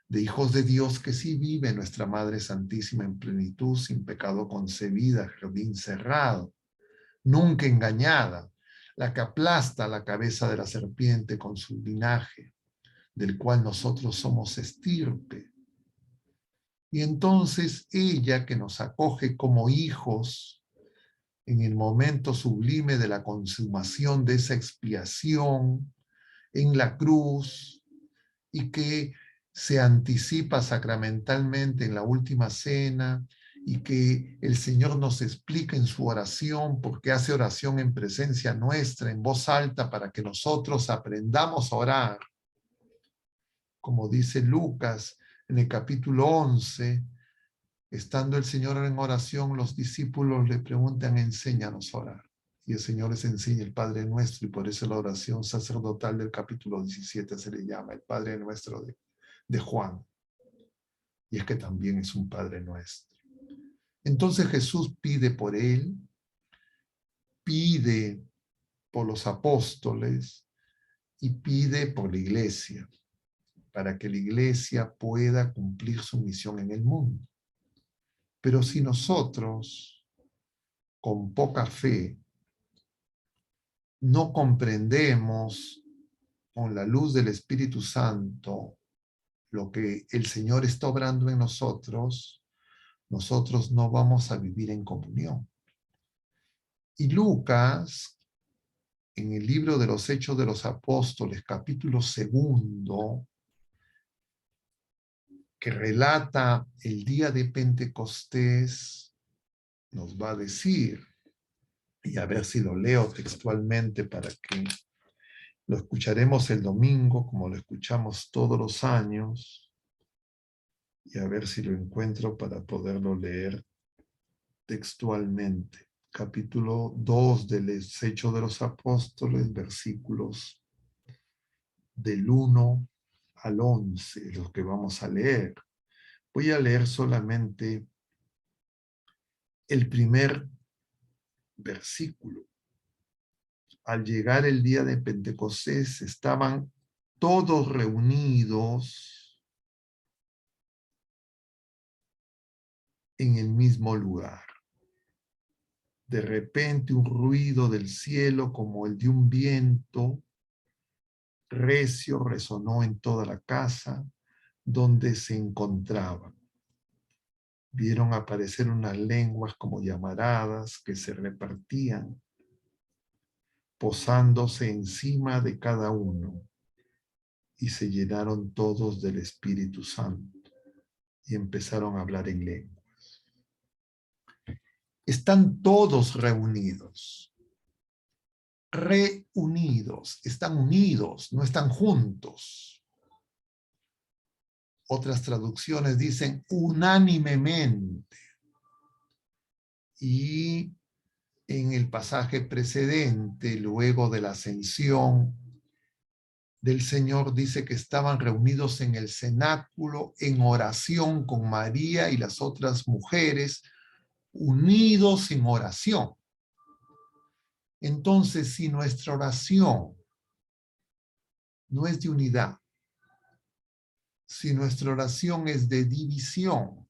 de hijos de Dios que sí vive nuestra Madre Santísima en plenitud, sin pecado concebida, jardín cerrado, nunca engañada, la que aplasta la cabeza de la serpiente con su linaje, del cual nosotros somos estirpe. Y entonces ella que nos acoge como hijos, en el momento sublime de la consumación de esa expiación en la cruz y que se anticipa sacramentalmente en la última cena y que el Señor nos explica en su oración, porque hace oración en presencia nuestra, en voz alta, para que nosotros aprendamos a orar. Como dice Lucas en el capítulo 11, estando el Señor en oración, los discípulos le preguntan, enséñanos a orar. Y el Señor les enseña el Padre Nuestro, y por eso la oración sacerdotal del capítulo 17 se le llama el Padre Nuestro de Juan. Y es que también es un Padre Nuestro. Entonces Jesús pide por él, pide por los apóstoles y pide por la iglesia, para que la iglesia pueda cumplir su misión en el mundo. Pero si nosotros, con poca fe, no comprendemos con la luz del Espíritu Santo lo que el Señor está obrando en nosotros, nosotros no vamos a vivir en comunión. Y Lucas, en el libro de los Hechos de los Apóstoles, capítulo 2, que relata el día de Pentecostés, nos va a decir, y a ver si lo leo textualmente para que lo escucharemos el domingo, como lo escuchamos todos los años, y a ver si lo encuentro para poderlo leer textualmente. Capítulo 2 del Hechos de los Apóstoles, versículos del 1 al 11, los que vamos a leer. Voy a leer solamente el primer versículo. Al llegar el día de Pentecostés, estaban todos reunidos en el mismo lugar. De repente un ruido del cielo como el de un viento recio resonó en toda la casa donde se encontraban. Vieron aparecer unas lenguas como llamaradas que se repartían, posándose encima de cada uno, y se llenaron todos del Espíritu Santo y empezaron a hablar en lenguas. Están todos reunidos. Reunidos, están unidos, no están juntos. Otras traducciones dicen unánimemente. Y en el pasaje precedente, luego de la ascensión, del Señor dice que estaban reunidos en el cenáculo en oración con María y las otras mujeres, unidos en oración. Entonces, si nuestra oración no es de unidad, si nuestra oración es de división,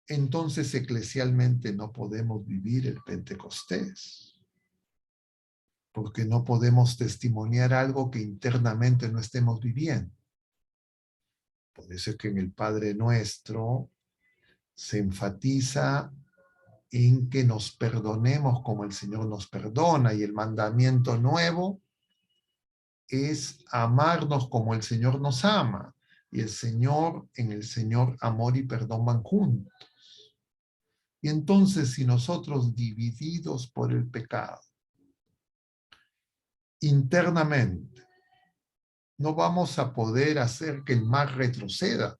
entonces eclesialmente no podemos vivir el Pentecostés, porque no podemos testimoniar algo que internamente no estemos viviendo. Por eso es que en el Padre Nuestro se enfatiza en que nos perdonemos como el Señor nos perdona, y el mandamiento nuevo es amarnos como el Señor nos ama, y el Señor, en el Señor, amor y perdón van juntos. Y entonces, si nosotros, divididos por el pecado, internamente, no vamos a poder hacer que el mal retroceda,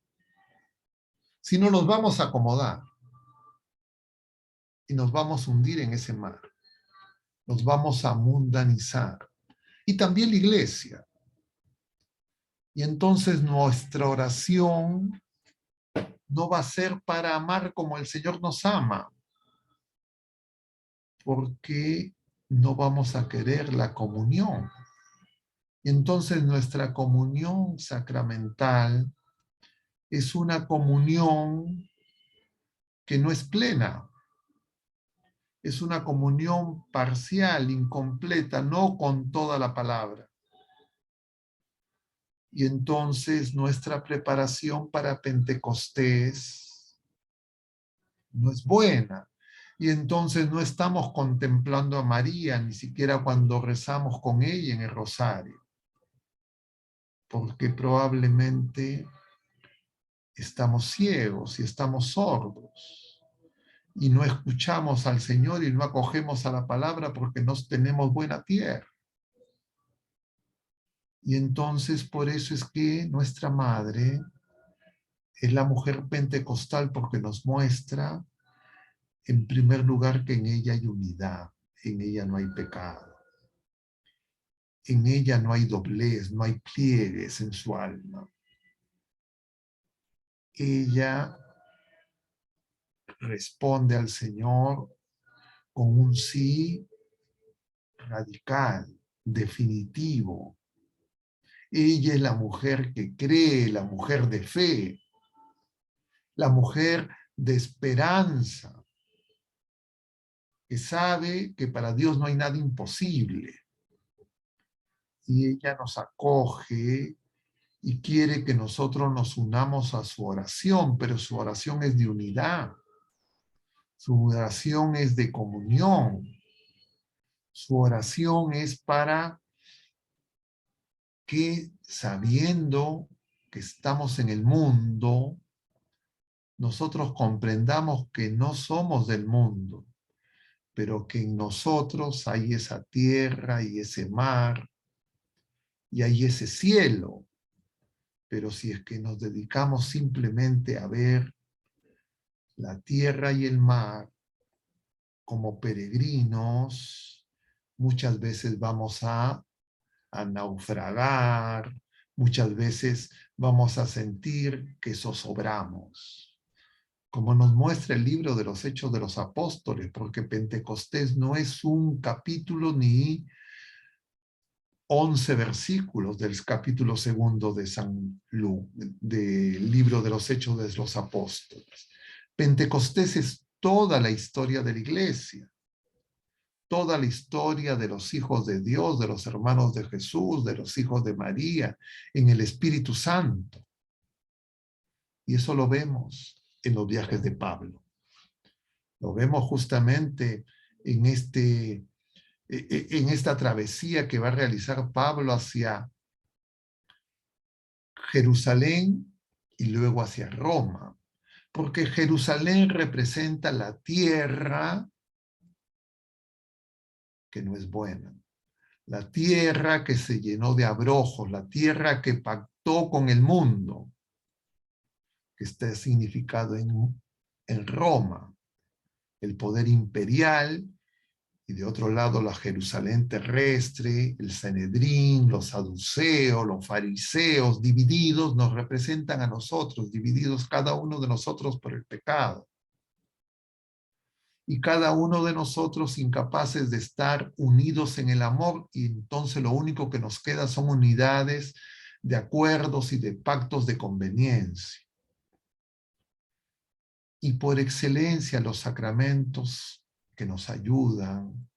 sino nos vamos a acomodar y nos vamos a hundir en ese mar, nos vamos a mundanizar. Y también la iglesia. Y entonces nuestra oración no va a ser para amar como el Señor nos ama, porque no vamos a querer la comunión. Y entonces nuestra comunión sacramental es una comunión que no es plena, es una comunión parcial, incompleta, no con toda la palabra. Y entonces nuestra preparación para Pentecostés no es buena. Y entonces no estamos contemplando a María, ni siquiera cuando rezamos con ella en el rosario, porque probablemente estamos ciegos y estamos sordos y no escuchamos al Señor y no acogemos a la palabra porque no tenemos buena tierra. Y entonces por eso es que nuestra madre es la mujer pentecostal, porque nos muestra en primer lugar que en ella hay unidad, en ella no hay pecado, en ella no hay doblez, no hay pliegues en su alma. Ella responde al Señor con un sí radical, definitivo. Ella es la mujer que cree, la mujer de fe, la mujer de esperanza, que sabe que para Dios no hay nada imposible. Y ella nos acoge y quiere que nosotros nos unamos a su oración, pero su oración es de unidad, su oración es de comunión, su oración es para que, sabiendo que estamos en el mundo, nosotros comprendamos que no somos del mundo, pero que en nosotros hay esa tierra y ese mar y hay ese cielo. Pero si es que nos dedicamos simplemente a ver la tierra y el mar como peregrinos, muchas veces vamos a naufragar, muchas veces vamos a sentir que zozobramos. Como nos muestra el libro de los Hechos de los Apóstoles, porque Pentecostés no es un capítulo ni 11 versículos del capítulo 2 de San Lucas, del libro de los Hechos de los Apóstoles. Pentecostés es toda la historia de la iglesia, toda la historia de los hijos de Dios, de los hermanos de Jesús, de los hijos de María, en el Espíritu Santo. Y eso lo vemos en los viajes de Pablo. Lo vemos justamente en esta travesía que va a realizar Pablo hacia Jerusalén y luego hacia Roma, porque Jerusalén representa la tierra que no es buena, la tierra que se llenó de abrojos, la tierra que pactó con el mundo, que está significado en Roma, el poder imperial y de otro lado la Jerusalén terrestre, el Sanedrín, los saduceos, los fariseos, divididos, nos representan a nosotros, divididos cada uno de nosotros por el pecado. Y cada uno de nosotros incapaces de estar unidos en el amor, y entonces lo único que nos queda son unidades de acuerdos y de pactos de conveniencia. Y por excelencia los sacramentos que nos ayudan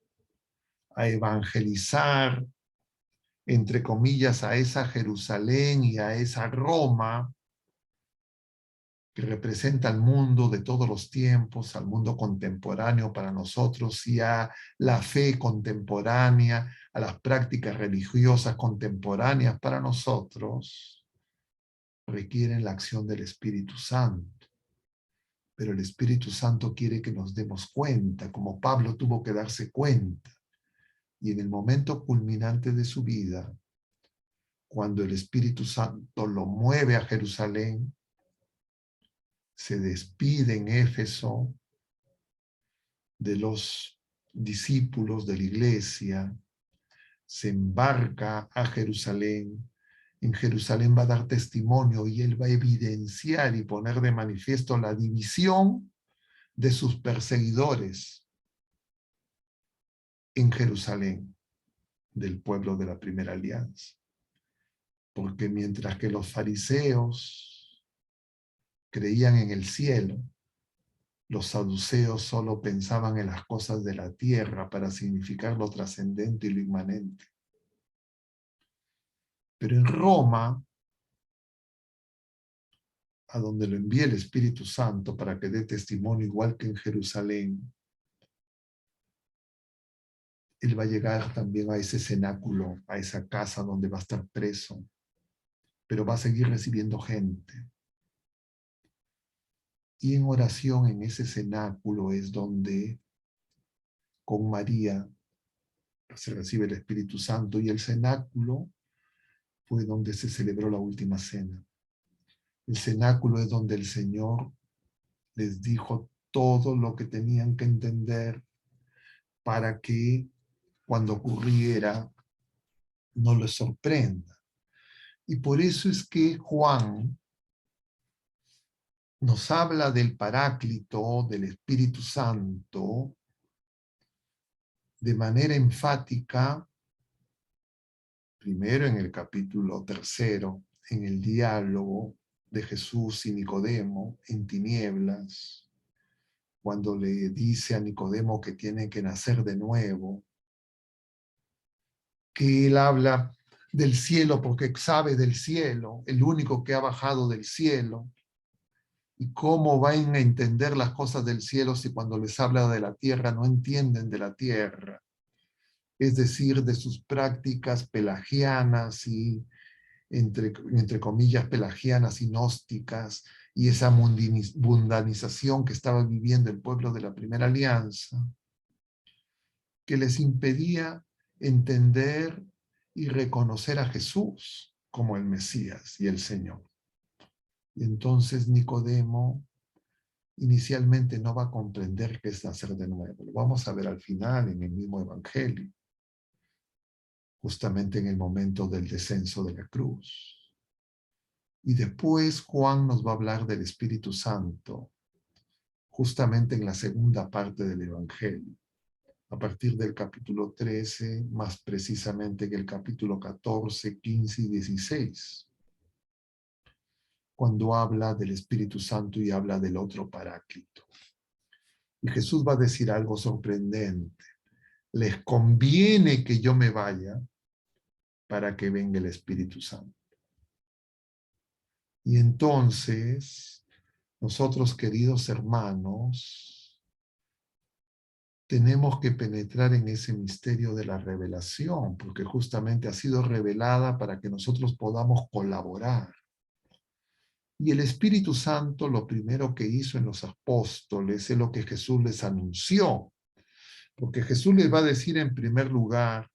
a evangelizar, entre comillas, a esa Jerusalén y a esa Roma que representa al mundo de todos los tiempos, al mundo contemporáneo para nosotros, y a la fe contemporánea, a las prácticas religiosas contemporáneas para nosotros, requieren la acción del Espíritu Santo. Pero el Espíritu Santo quiere que nos demos cuenta, como Pablo tuvo que darse cuenta. Y en el momento culminante de su vida, cuando el Espíritu Santo lo mueve a Jerusalén, se despide en Éfeso de los discípulos de la iglesia, se embarca a Jerusalén. En Jerusalén va a dar testimonio y él va a evidenciar y poner de manifiesto la división de sus perseguidores en Jerusalén, del pueblo de la primera alianza. Porque mientras que los fariseos creían en el cielo, los saduceos solo pensaban en las cosas de la tierra para significar lo trascendente y lo inmanente. Pero en Roma, a donde lo envía el Espíritu Santo para que dé testimonio igual que en Jerusalén, él va a llegar también a ese cenáculo, a esa casa donde va a estar preso, pero va a seguir recibiendo gente. Y en oración en ese cenáculo es donde con María se recibe el Espíritu Santo, y el cenáculo fue donde se celebró la última cena. El cenáculo es donde el Señor les dijo todo lo que tenían que entender para que cuando ocurriera no les sorprenda. Y por eso es que Juan nos habla del Paráclito, del Espíritu Santo, de manera enfática, primero en el capítulo 3, en el diálogo de Jesús y Nicodemo en tinieblas, cuando le dice a Nicodemo que tiene que nacer de nuevo, que él habla del cielo porque sabe del cielo, el único que ha bajado del cielo, y cómo van a entender las cosas del cielo si cuando les habla de la tierra no entienden de la tierra, es decir, de sus prácticas pelagianas y entre comillas pelagianas y gnósticas, y esa mundanización que estaba viviendo el pueblo de la primera alianza, que les impedía entender y reconocer a Jesús como el Mesías y el Señor. Y entonces Nicodemo inicialmente no va a comprender qué es nacer de nuevo. Lo vamos a ver al final en el mismo Evangelio, justamente en el momento del descenso de la cruz. Y después Juan nos va a hablar del Espíritu Santo, justamente en la segunda parte del Evangelio, a partir del capítulo 13, más precisamente en el capítulo 14, 15 y 16, cuando habla del Espíritu Santo y habla del otro Paráclito. Y Jesús va a decir algo sorprendente: les conviene que yo me vaya para que venga el Espíritu Santo. Y entonces, nosotros, queridos hermanos, tenemos que penetrar en ese misterio de la revelación, porque justamente ha sido revelada para que nosotros podamos colaborar. Y el Espíritu Santo lo primero que hizo en los apóstoles es lo que Jesús les anunció, porque Jesús les va a decir en primer lugar,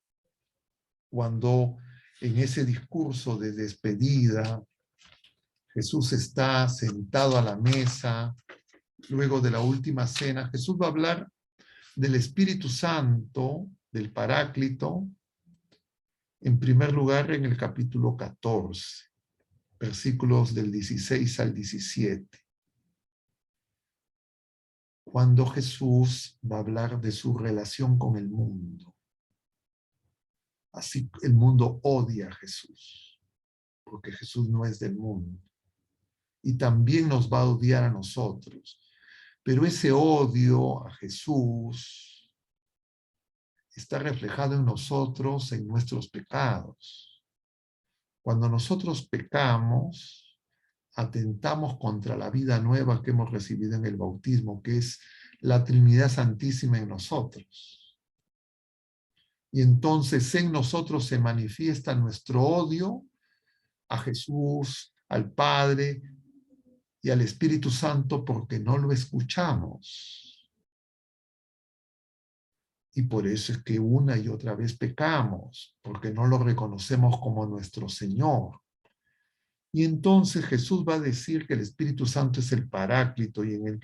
cuando en ese discurso de despedida, Jesús está sentado a la mesa, luego de la última cena, Jesús va a hablar del Espíritu Santo, del Paráclito, en primer lugar en el capítulo 14, versículos del 16 al 17, cuando Jesús va a hablar de su relación con el mundo. Así el mundo odia a Jesús, porque Jesús no es del mundo. Y también nos va a odiar a nosotros. Pero ese odio a Jesús está reflejado en nosotros, en nuestros pecados. Cuando nosotros pecamos, atentamos contra la vida nueva que hemos recibido en el bautismo, que es la Trinidad Santísima en nosotros. Y entonces en nosotros se manifiesta nuestro odio a Jesús, al Padre y al Espíritu Santo porque no lo escuchamos. Y por eso es que una y otra vez pecamos, porque no lo reconocemos como nuestro Señor. Y entonces Jesús va a decir que el Espíritu Santo es el Paráclito, y en el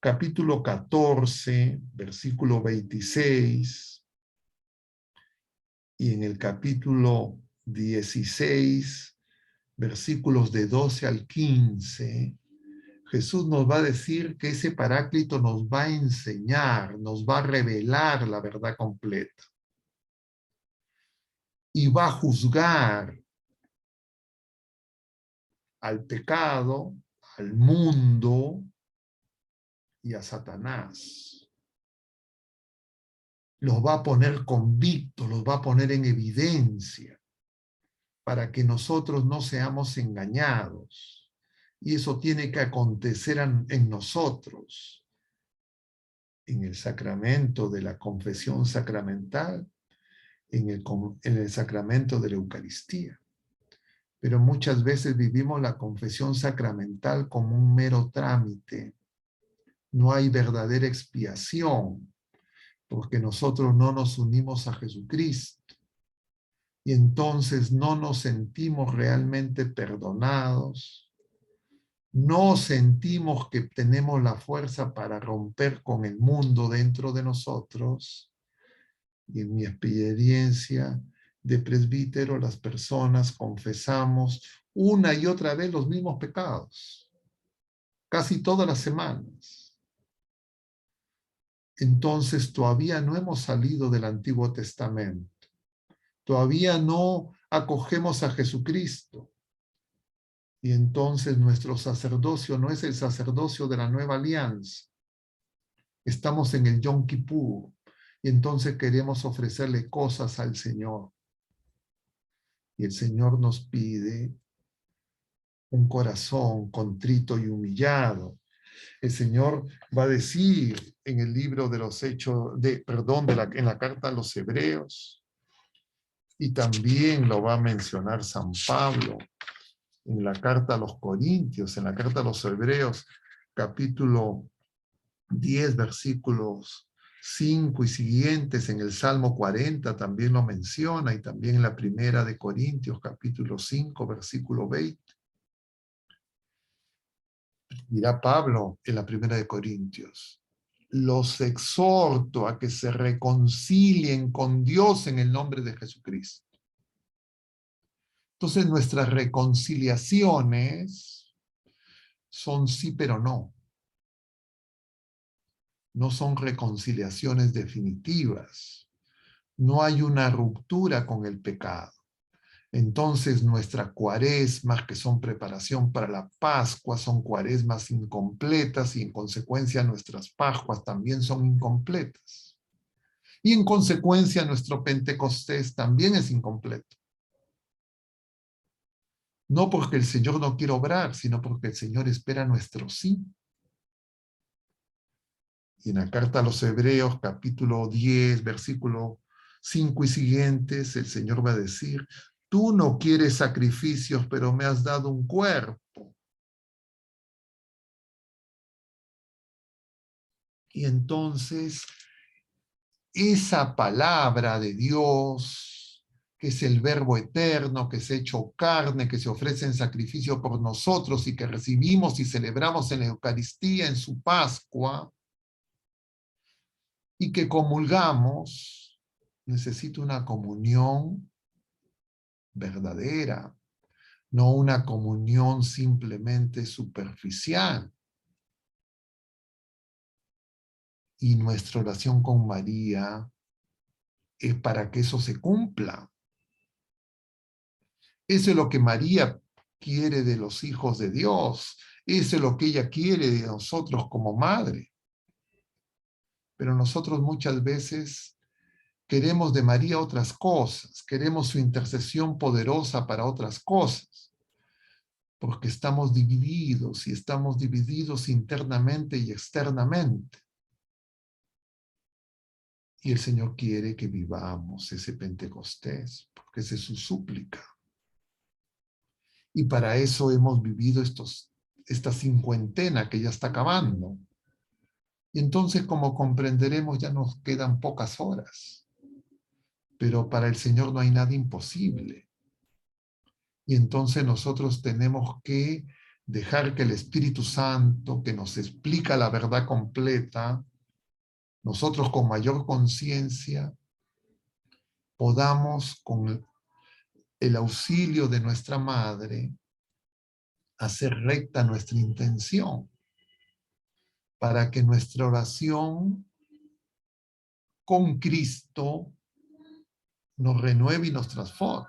capítulo 14, versículo 26, y en el capítulo 16, versículos de 12 al 15, Jesús nos va a decir que ese Paráclito nos va a enseñar, nos va a revelar la verdad completa. Y va a juzgar al pecado, al mundo y a Satanás. Los va a poner convictos, los va a poner en evidencia para que nosotros no seamos engañados. Y eso tiene que acontecer en nosotros, en el sacramento de la confesión sacramental, en el sacramento de la Eucaristía. Pero muchas veces vivimos la confesión sacramental como un mero trámite. No hay verdadera expiación, porque nosotros no nos unimos a Jesucristo. Y entonces no nos sentimos realmente perdonados. No sentimos que tenemos la fuerza para romper con el mundo dentro de nosotros. Y en mi experiencia de presbítero, las personas confesamos una y otra vez los mismos pecados, casi todas las semanas. Entonces todavía no hemos salido del Antiguo Testamento. Todavía no acogemos a Jesucristo. Y entonces nuestro sacerdocio no es el sacerdocio de la nueva alianza. Estamos en el Yom Kippur. Y entonces queremos ofrecerle cosas al Señor. Y el Señor nos pide un corazón contrito y humillado. El Señor va a decir en el libro de los Hechos, en la carta a los Hebreos, y también lo va a mencionar San Pablo en la carta a los Corintios, en la carta a los Hebreos, capítulo 10, versículos 5 y siguientes, en el Salmo 40 también lo menciona, y también en la primera de Corintios, capítulo 5, versículo 20. Dirá Pablo en la primera de Corintios: los exhorto a que se reconcilien con Dios en el nombre de Jesucristo. Entonces nuestras reconciliaciones son sí pero no. No son reconciliaciones definitivas. No hay una ruptura con el pecado. Entonces nuestra cuaresma, que son preparación para la Pascua, son cuaresmas incompletas, y en consecuencia nuestras Pascuas también son incompletas. Y en consecuencia nuestro Pentecostés también es incompleto. No porque el Señor no quiera obrar, sino porque el Señor espera nuestro sí. Y en la carta a los Hebreos, capítulo 10, versículo 5 y siguientes, el Señor va a decir: tú no quieres sacrificios, pero me has dado un cuerpo. Y entonces, esa palabra de Dios, que es el Verbo eterno, que se ha hecho carne, que se ofrece en sacrificio por nosotros y que recibimos y celebramos en la Eucaristía, en su Pascua, y que comulgamos, necesita una comunión verdadera, no una comunión simplemente superficial. Y nuestra oración con María es para que eso se cumpla. Eso es lo que María quiere de los hijos de Dios. Eso es lo que ella quiere de nosotros como madre. Pero nosotros muchas veces queremos de María otras cosas, queremos su intercesión poderosa para otras cosas, porque estamos divididos y estamos divididos internamente y externamente. Y el Señor quiere que vivamos ese Pentecostés, porque esa es su súplica. Y para eso hemos vivido esta cincuentena que ya está acabando. Y entonces, como comprenderemos, ya nos quedan pocas horas. Pero para el Señor no hay nada imposible. Y entonces nosotros tenemos que dejar que el Espíritu Santo, que nos explica la verdad completa, nosotros con mayor conciencia podamos, con el auxilio de nuestra Madre, hacer recta nuestra intención, para que nuestra oración con Cristo nos renueve y nos transforme.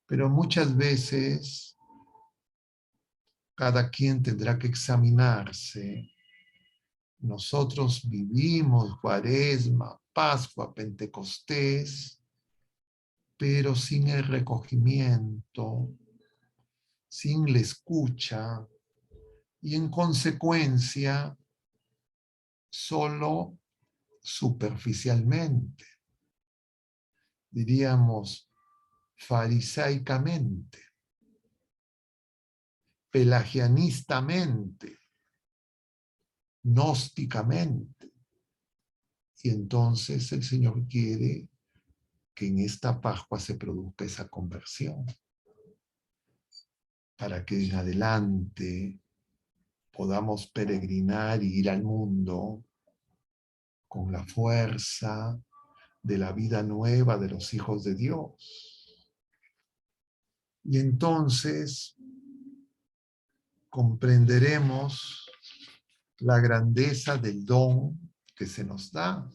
Pero muchas veces cada quien tendrá que examinarse. Nosotros vivimos Cuaresma, Pascua, Pentecostés, pero sin el recogimiento, sin la escucha y en consecuencia solo superficialmente, diríamos farisaicamente, pelagianistamente, gnósticamente. Y entonces el Señor quiere que en esta Pascua se produzca esa conversión, para que en adelante podamos peregrinar y ir al mundo con la fuerza de la vida nueva de los hijos de Dios. Y entonces comprenderemos la grandeza del don que se nos da.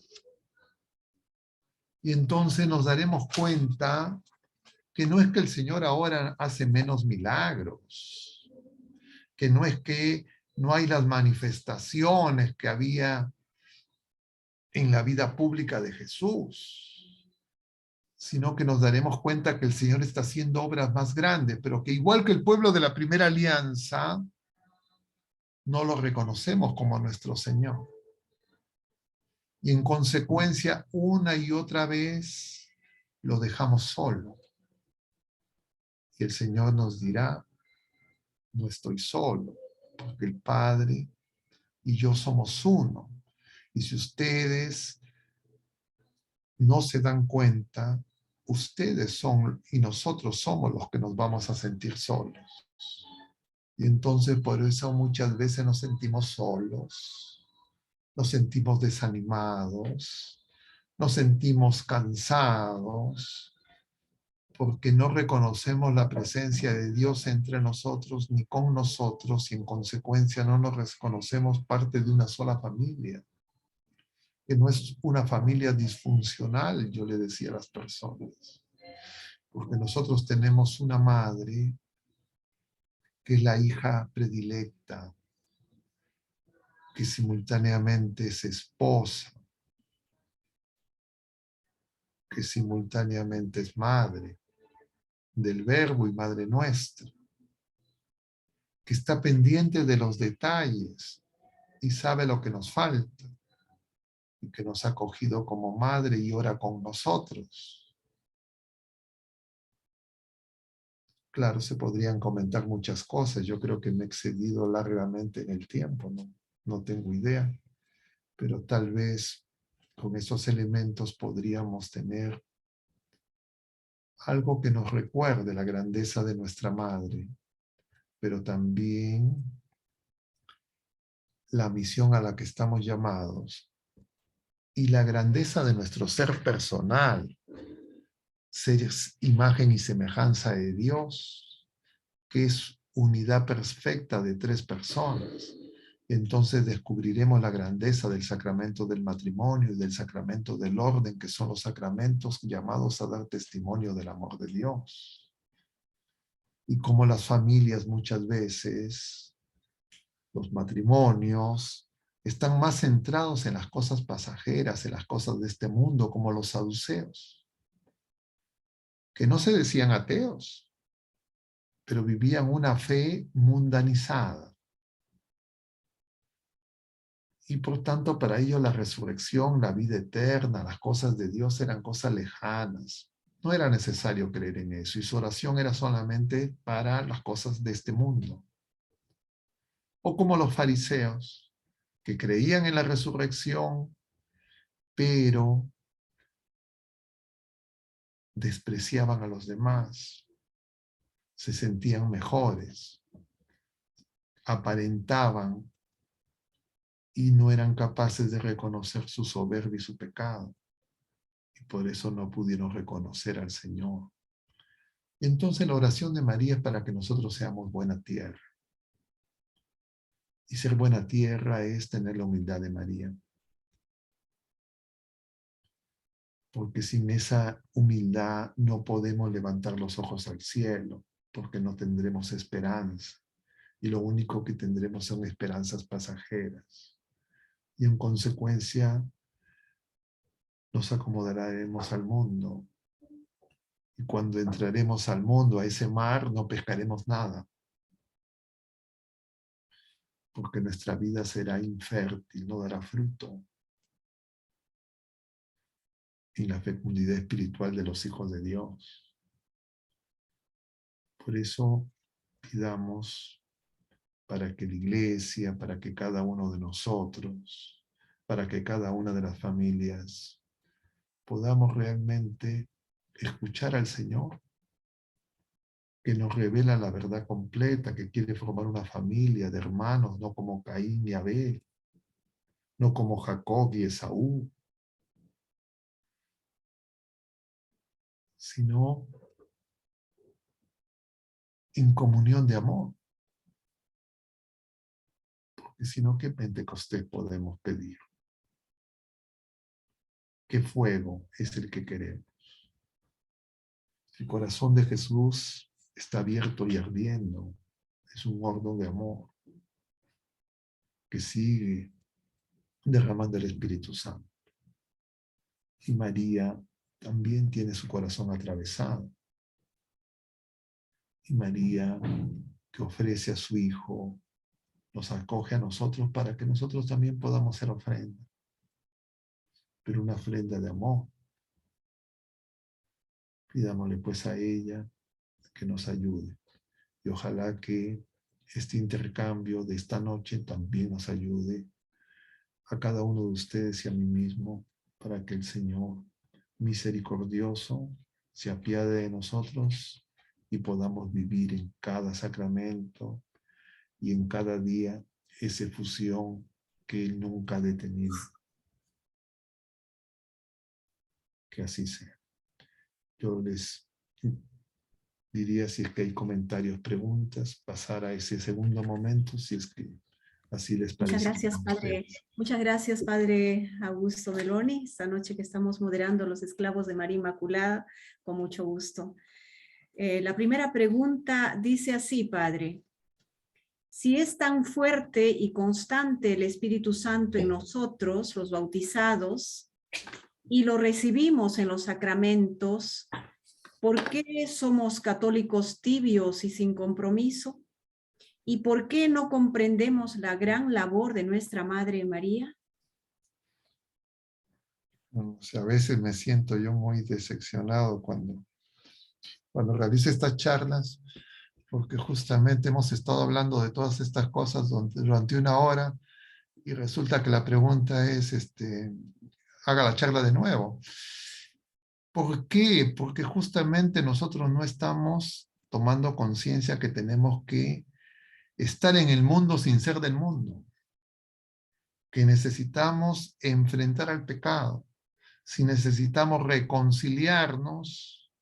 Y entonces nos daremos cuenta que no es que el Señor ahora hace menos milagros, que no es que no hay las manifestaciones que había en la vida pública de Jesús, sino que nos daremos cuenta que el Señor está haciendo obras más grandes, pero que igual que el pueblo de la primera alianza, no lo reconocemos como nuestro Señor. Y en consecuencia, una y otra vez, lo dejamos solo. Y el Señor nos dirá, no estoy solo, porque el Padre y yo somos uno. Y si ustedes no se dan cuenta, ustedes son y nosotros somos los que nos vamos a sentir solos. Y entonces por eso muchas veces nos sentimos solos, nos sentimos desanimados, nos sentimos cansados, porque no reconocemos la presencia de Dios entre nosotros ni con nosotros y en consecuencia no nos reconocemos parte de una sola familia, que no es una familia disfuncional, yo le decía a las personas, porque nosotros tenemos una madre que es la hija predilecta, que simultáneamente es esposa, que simultáneamente es madre del Verbo y madre nuestra, que está pendiente de los detalles y sabe lo que nos falta, y que nos ha acogido como madre y ora con nosotros. Claro, se podrían comentar muchas cosas. Yo creo que me he excedido largamente en el tiempo, no tengo idea, pero tal vez con esos elementos podríamos tener algo que nos recuerde la grandeza de nuestra madre, pero también la misión a la que estamos llamados y la grandeza de nuestro ser personal, ser imagen y semejanza de Dios, que es unidad perfecta de tres personas. Entonces descubriremos la grandeza del sacramento del matrimonio y del sacramento del orden, que son los sacramentos llamados a dar testimonio del amor de Dios. Y como las familias muchas veces, los matrimonios, están más centrados en las cosas pasajeras, en las cosas de este mundo, como los saduceos, que no se decían ateos, pero vivían una fe mundanizada. Y por tanto, para ellos la resurrección, la vida eterna, las cosas de Dios eran cosas lejanas. No era necesario creer en eso, y su oración era solamente para las cosas de este mundo. O como los fariseos, que creían en la resurrección, pero despreciaban a los demás, se sentían mejores, aparentaban y no eran capaces de reconocer su soberbia y su pecado. Y por eso no pudieron reconocer al Señor. Y entonces la oración de María es para que nosotros seamos buena tierra. Y ser buena tierra es tener la humildad de María. Porque sin esa humildad no podemos levantar los ojos al cielo, porque no tendremos esperanza. Y lo único que tendremos son esperanzas pasajeras. Y en consecuencia nos acomodaremos al mundo. Y cuando entraremos al mundo, a ese mar, no pescaremos nada. Porque nuestra vida será infértil, no dará fruto. Y la fecundidad espiritual de los hijos de Dios. Por eso pidamos para que la iglesia, para que cada uno de nosotros, para que cada una de las familias podamos realmente escuchar al Señor, que nos revela la verdad completa, que quiere formar una familia de hermanos, no como Caín y Abel, no como Jacob y Esaú, sino en comunión de amor. Porque si no, ¿qué Pentecostés podemos pedir? ¿Qué fuego es el que queremos? El corazón de Jesús está abierto y ardiendo. Es un horno de amor que sigue derramando el Espíritu Santo. Y María también tiene su corazón atravesado. Y María, que ofrece a su Hijo, nos acoge a nosotros para que nosotros también podamos hacer ofrenda. Pero una ofrenda de amor. Pidámosle pues a ella que nos ayude. Y ojalá que este intercambio de esta noche también nos ayude a cada uno de ustedes y a mí mismo, para que el Señor misericordioso se apiade de nosotros y podamos vivir en cada sacramento y en cada día esa fusión que Él nunca ha detenido. Que así sea. Yo les diría, si es que hay comentarios, preguntas, pasar a ese segundo momento, si es que así les Muchas parece. gracias, padre. Muchas gracias, padre Augusto Meloni. Esta noche que estamos moderando Los Esclavos de María Inmaculada, con mucho gusto. La primera pregunta dice así, padre. Si es tan fuerte y constante el Espíritu Santo en nosotros, los bautizados, y lo recibimos en los sacramentos, ¿por qué somos católicos tibios y sin compromiso? ¿Y por qué no comprendemos la gran labor de nuestra Madre María? O sea, a veces me siento yo muy decepcionado cuando realizo estas charlas, porque justamente hemos estado hablando de todas estas cosas durante una hora y resulta que la pregunta es, haga la charla de nuevo. ¿Por qué? Porque justamente nosotros no estamos tomando conciencia que tenemos que estar en el mundo sin ser del mundo. que necesitamos enfrentar al pecado, si necesitamos reconciliarnos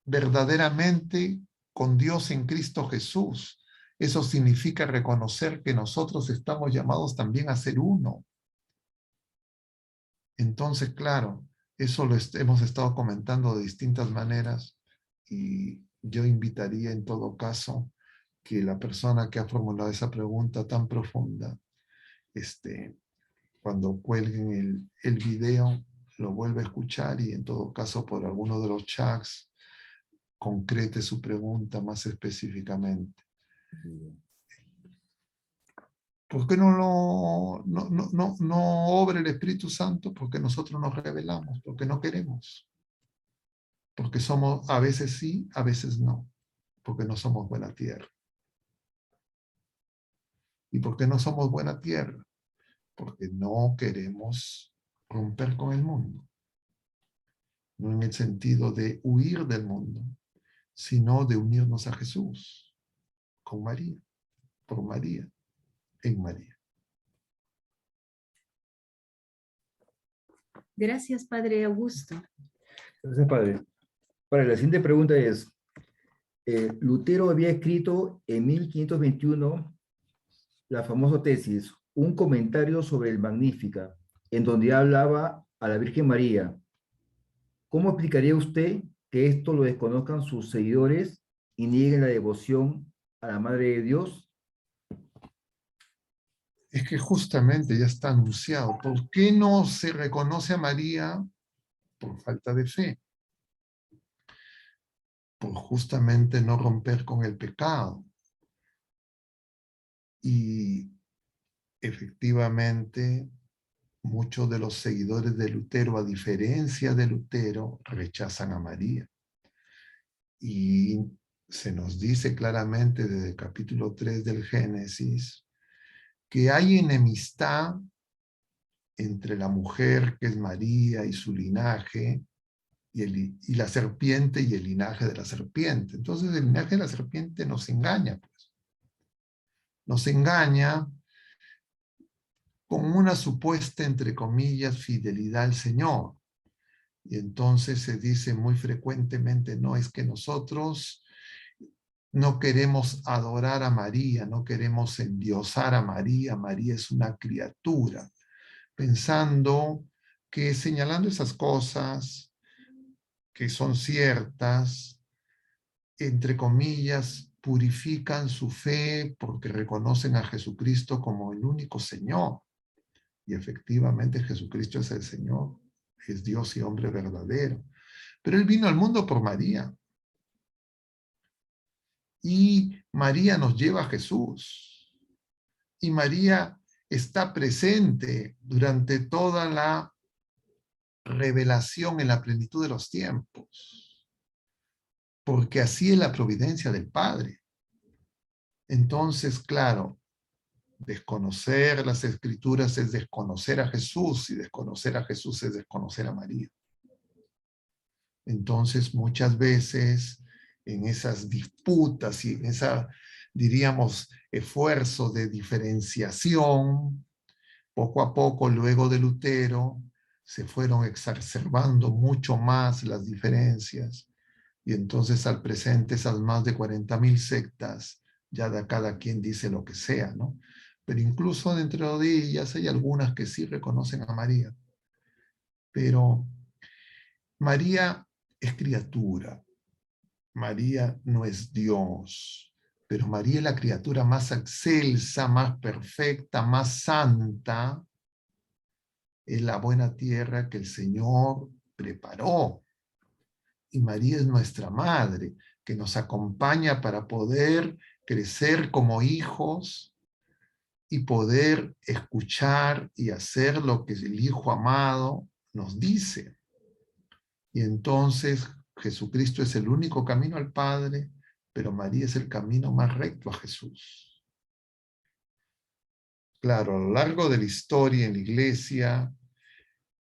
verdaderamente con Dios en Cristo Jesús, eso significa reconocer que nosotros estamos llamados también a ser uno. Entonces, claro, eso hemos estado comentando de distintas maneras y yo invitaría en todo caso que la persona que ha formulado esa pregunta tan profunda, cuando cuelguen el video, lo vuelva a escuchar y en todo caso por alguno de los chats concrete su pregunta más específicamente. ¿Por qué no obra el Espíritu Santo? Porque nosotros nos rebelamos, porque no queremos. Porque somos, a veces sí, a veces no. Porque no somos buena tierra. ¿Y por qué no somos buena tierra? Porque no queremos romper con el mundo. No en el sentido de huir del mundo, sino de unirnos a Jesús, con María, por María, en María. Gracias, Padre Augusto. Gracias, Padre. Para la siguiente pregunta es, Lutero había escrito en 1521 la famosa tesis, un comentario sobre el Magnífica, en donde hablaba a la Virgen María. ¿Cómo explicaría usted que esto lo desconozcan sus seguidores y nieguen la devoción a la Madre de Dios? Es que justamente ya está anunciado. ¿Por qué no se reconoce a María? Por falta de fe. Por justamente no romper con el pecado. Y efectivamente, muchos de los seguidores de Lutero, a diferencia de Lutero, rechazan a María. Y se nos dice claramente desde el capítulo 3 del Génesis que hay enemistad entre la mujer, que es María, y su linaje, y la serpiente y el linaje de la serpiente. Entonces el linaje de la serpiente nos engaña, pues. Nos engaña con una supuesta, entre comillas, fidelidad al Señor. Y entonces se dice muy frecuentemente, no, es que nosotros no queremos adorar a María, no queremos endiosar a María, María es una criatura, pensando que señalando esas cosas que son ciertas, entre comillas, purifican su fe porque reconocen a Jesucristo como el único Señor. Y efectivamente Jesucristo es el Señor, es Dios y hombre verdadero. Pero Él vino al mundo por María. Y María nos lleva a Jesús. Y María está presente durante toda la revelación en la plenitud de los tiempos. Porque así es la providencia del Padre. Entonces, claro, desconocer las Escrituras es desconocer a Jesús, y desconocer a Jesús es desconocer a María. Entonces, muchas veces, en esas disputas y en esa, diríamos, esfuerzo de diferenciación, poco a poco, luego de Lutero, se fueron exacerbando mucho más las diferencias. Y entonces, al presente, esas más de 40,000 sectas, ya de cada quien dice lo que sea, ¿no? Pero incluso dentro de ellas hay algunas que sí reconocen a María. Pero María es criatura. María no es Dios. Pero María es la criatura más excelsa, más perfecta, más santa. Es la buena tierra que el Señor preparó. Y María es nuestra madre, que nos acompaña para poder crecer como hijos y poder escuchar y hacer lo que el Hijo amado nos dice. Y entonces Jesucristo es el único camino al Padre, pero María es el camino más recto a Jesús. Claro, a lo largo de la historia en la iglesia,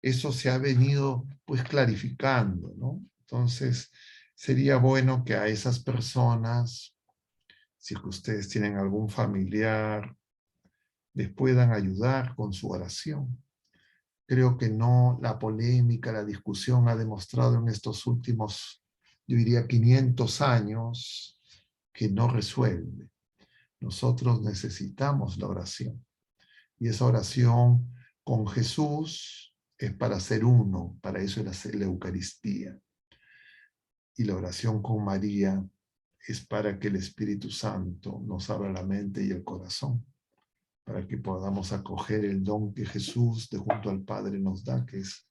eso se ha venido pues clarificando, ¿no? Entonces, sería bueno que a esas personas, si ustedes tienen algún familiar les puedan ayudar con su oración. Creo que no, la polémica, la discusión ha demostrado en estos últimos, yo diría 500 años, que no resuelve. Nosotros necesitamos la oración. Y esa oración con Jesús es para ser uno, para eso es la Eucaristía. Y la oración con María es para que el Espíritu Santo nos abra la mente y el corazón, para que podamos acoger el don que Jesús de junto al Padre nos da, que es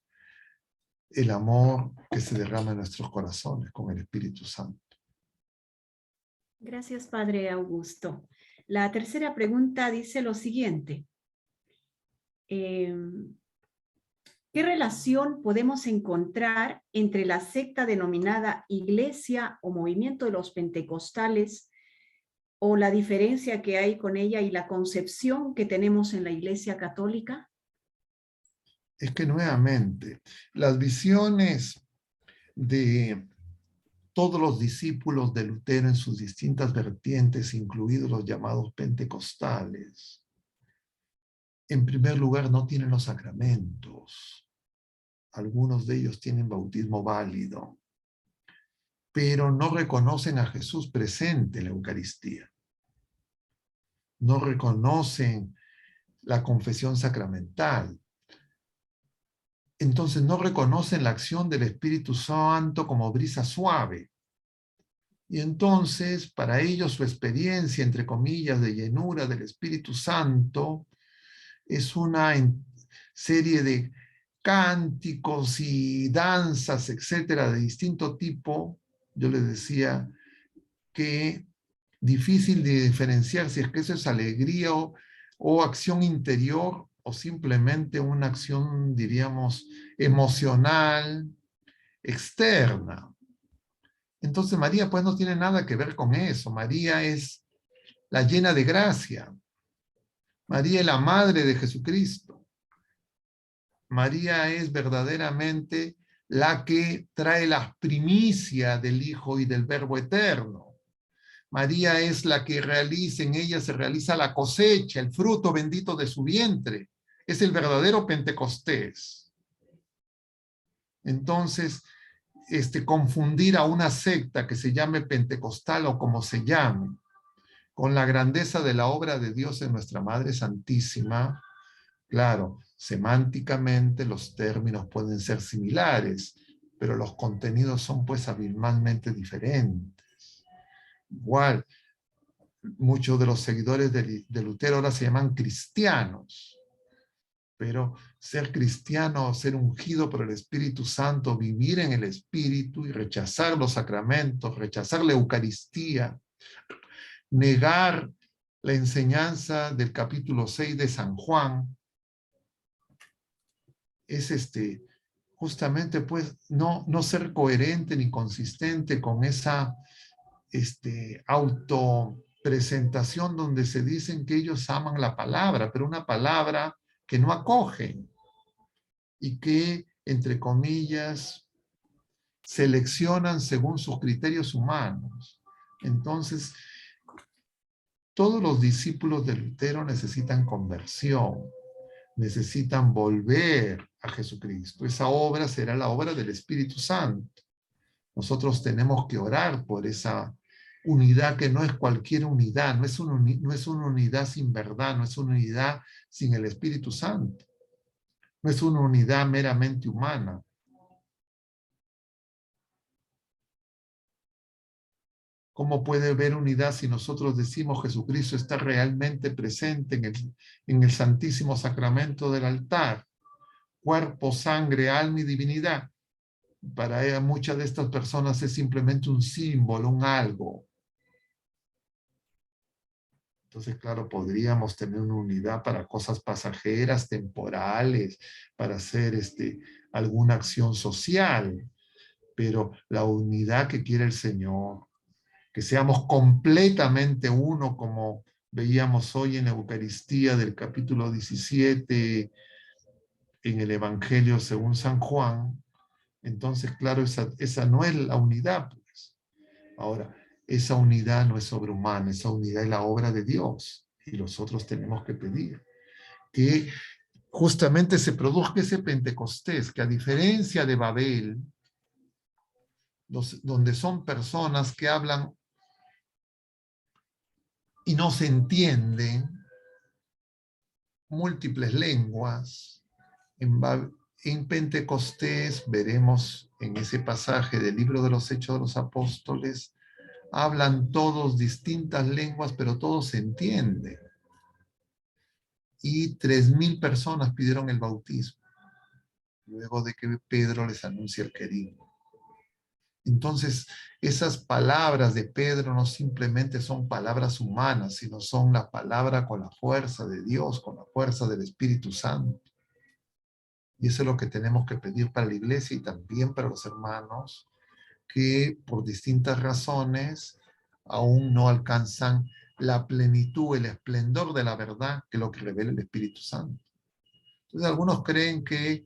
el amor que se derrama en nuestros corazones con el Espíritu Santo. Gracias, Padre Augusto. La tercera pregunta dice lo siguiente. ¿Qué relación podemos encontrar entre la secta denominada Iglesia o Movimiento de los Pentecostales, o la diferencia que hay con ella y la concepción que tenemos en la Iglesia Católica? Es que nuevamente, las visiones de todos los discípulos de Lutero en sus distintas vertientes, incluidos los llamados pentecostales, en primer lugar no tienen los sacramentos. Algunos de ellos tienen bautismo válido, pero no reconocen a Jesús presente en la Eucaristía. No reconocen la confesión sacramental. Entonces no reconocen la acción del Espíritu Santo como brisa suave. Y entonces, para ellos, su experiencia, entre comillas, de llenura del Espíritu Santo es una serie de cánticos y danzas, etcétera, de distinto tipo. Yo les decía que difícil de diferenciar si es que eso es alegría o acción interior, o simplemente una acción, diríamos, emocional, externa. Entonces María pues no tiene nada que ver con eso. María es la llena de gracia. María es la madre de Jesucristo. María es verdaderamente la que trae las primicias del Hijo y del Verbo eterno. María es la que realiza, en ella se realiza la cosecha, el fruto bendito de su vientre. Es el verdadero Pentecostés. Entonces, confundir a una secta que se llame pentecostal o como se llame, con la grandeza de la obra de Dios en nuestra Madre Santísima, claro, semánticamente los términos pueden ser similares, pero los contenidos son pues abismalmente diferentes. Igual, muchos de los seguidores de Lutero ahora se llaman cristianos, pero ser cristiano, ser ungido por el Espíritu Santo, vivir en el Espíritu y rechazar los sacramentos, rechazar la Eucaristía, negar la enseñanza del capítulo 6 de San Juan, es justamente pues no ser coherente ni consistente con esa autopresentación donde se dicen que ellos aman la palabra, pero una palabra que no acogen y que, entre comillas, seleccionan según sus criterios humanos. Entonces, todos los discípulos de Lutero necesitan conversión, necesitan volver a Jesucristo. Esa obra será la obra del Espíritu Santo. Nosotros tenemos que orar por esa unidad que no es cualquier unidad, no es una unidad sin verdad, no es una unidad sin el Espíritu Santo, no es una unidad meramente humana. ¿Cómo puede haber unidad si nosotros decimos Jesucristo está realmente presente en el Santísimo Sacramento del altar? Cuerpo, sangre, alma y divinidad. Para muchas de estas personas es simplemente un símbolo, un algo. Entonces, claro, podríamos tener una unidad para cosas pasajeras, temporales, para hacer alguna acción social, pero la unidad que quiere el Señor, que seamos completamente uno, como veíamos hoy en la Eucaristía del capítulo 17 en el Evangelio según San Juan. Entonces, claro, esa no es la unidad, pues. Ahora, esa unidad no es sobrehumana, esa unidad es la obra de Dios y nosotros tenemos que pedir que justamente se produzca ese Pentecostés, que a diferencia de Babel, donde son personas que hablan y no se entienden múltiples lenguas, en Pentecostés veremos en ese pasaje del libro de los Hechos de los Apóstoles, hablan todos distintas lenguas, pero todos se entienden. Y 3,000 personas pidieron el bautismo, luego de que Pedro les anuncia el querigma. Entonces, esas palabras de Pedro no simplemente son palabras humanas, sino son la palabra con la fuerza de Dios, con la fuerza del Espíritu Santo. Y eso es lo que tenemos que pedir para la iglesia y también para los hermanos que por distintas razones aún no alcanzan la plenitud, el esplendor de la verdad que es lo que revela el Espíritu Santo. Entonces algunos creen que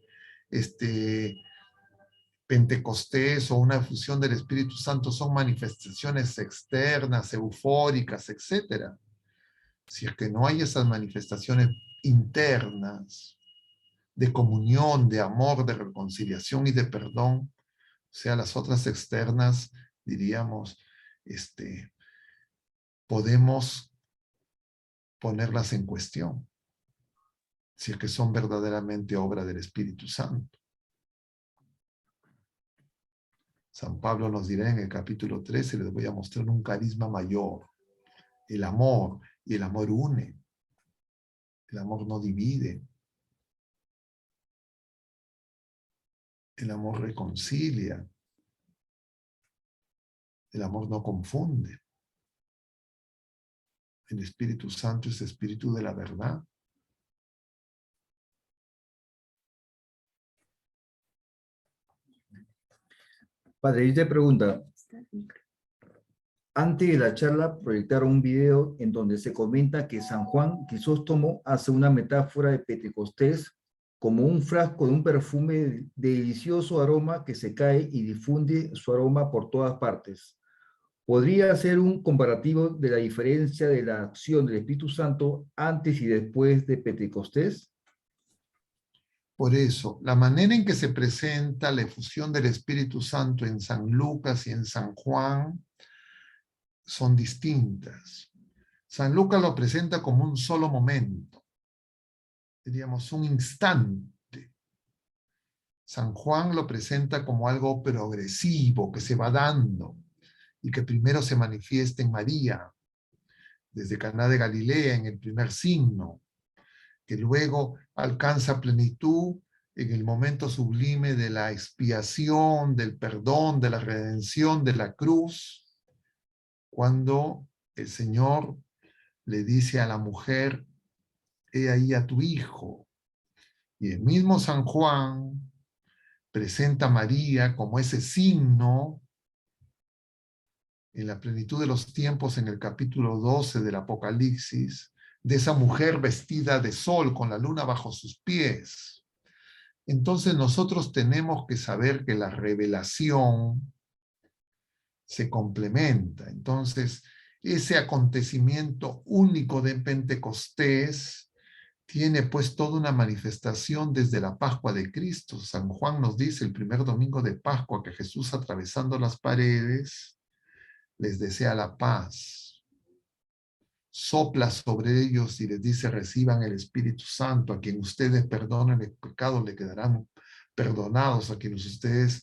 Pentecostés o una efusión del Espíritu Santo son manifestaciones externas, eufóricas, etc. Si es que no hay esas manifestaciones internas de comunión, de amor, de reconciliación y de perdón, o sea, las otras externas, diríamos, podemos ponerlas en cuestión, si es que son verdaderamente obra del Espíritu Santo. San Pablo nos dirá en el capítulo 13, les voy a mostrar un carisma mayor, el amor, y el amor une, el amor no divide, el amor reconcilia, el amor no confunde. El Espíritu Santo es espíritu de la verdad. Padre, y te pregunta, antes de la charla proyectaron un video en donde se comenta que San Juan Crisóstomo hace una metáfora de Pentecostés como un frasco de un perfume de delicioso aroma que se cae y difunde su aroma por todas partes. ¿Podría hacer un comparativo de la diferencia de la acción del Espíritu Santo antes y después de Pentecostés? Por eso, la manera en que se presenta la efusión del Espíritu Santo en San Lucas y en San Juan son distintas. San Lucas lo presenta como un solo momento, diríamos un instante. San Juan lo presenta como algo progresivo que se va dando y que primero se manifiesta en María, desde Caná de Galilea en el primer signo, que luego alcanza plenitud en el momento sublime de la expiación, del perdón, de la redención, de la cruz, cuando el Señor le dice a la mujer, he ahí a tu hijo. Y el mismo San Juan presenta a María como ese signo en la plenitud de los tiempos en el capítulo 12 del Apocalipsis, de esa mujer vestida de sol con la luna bajo sus pies. Entonces nosotros tenemos que saber que la revelación se complementa. Entonces, ese acontecimiento único de Pentecostés tiene pues toda una manifestación desde la Pascua de Cristo. San Juan nos dice el primer domingo de Pascua que Jesús, atravesando las paredes, les desea la paz. Sopla sobre ellos y les dice, reciban el Espíritu Santo. A quien ustedes perdonen el pecado le quedarán perdonados. A quienes ustedes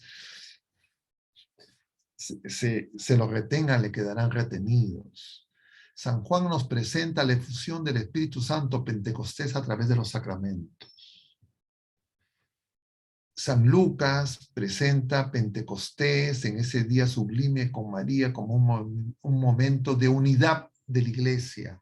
se lo retengan le quedarán retenidos. San Juan nos presenta la efusión del Espíritu Santo Pentecostés a través de los sacramentos. San Lucas presenta Pentecostés en ese día sublime con María como un momento de unidad de la iglesia,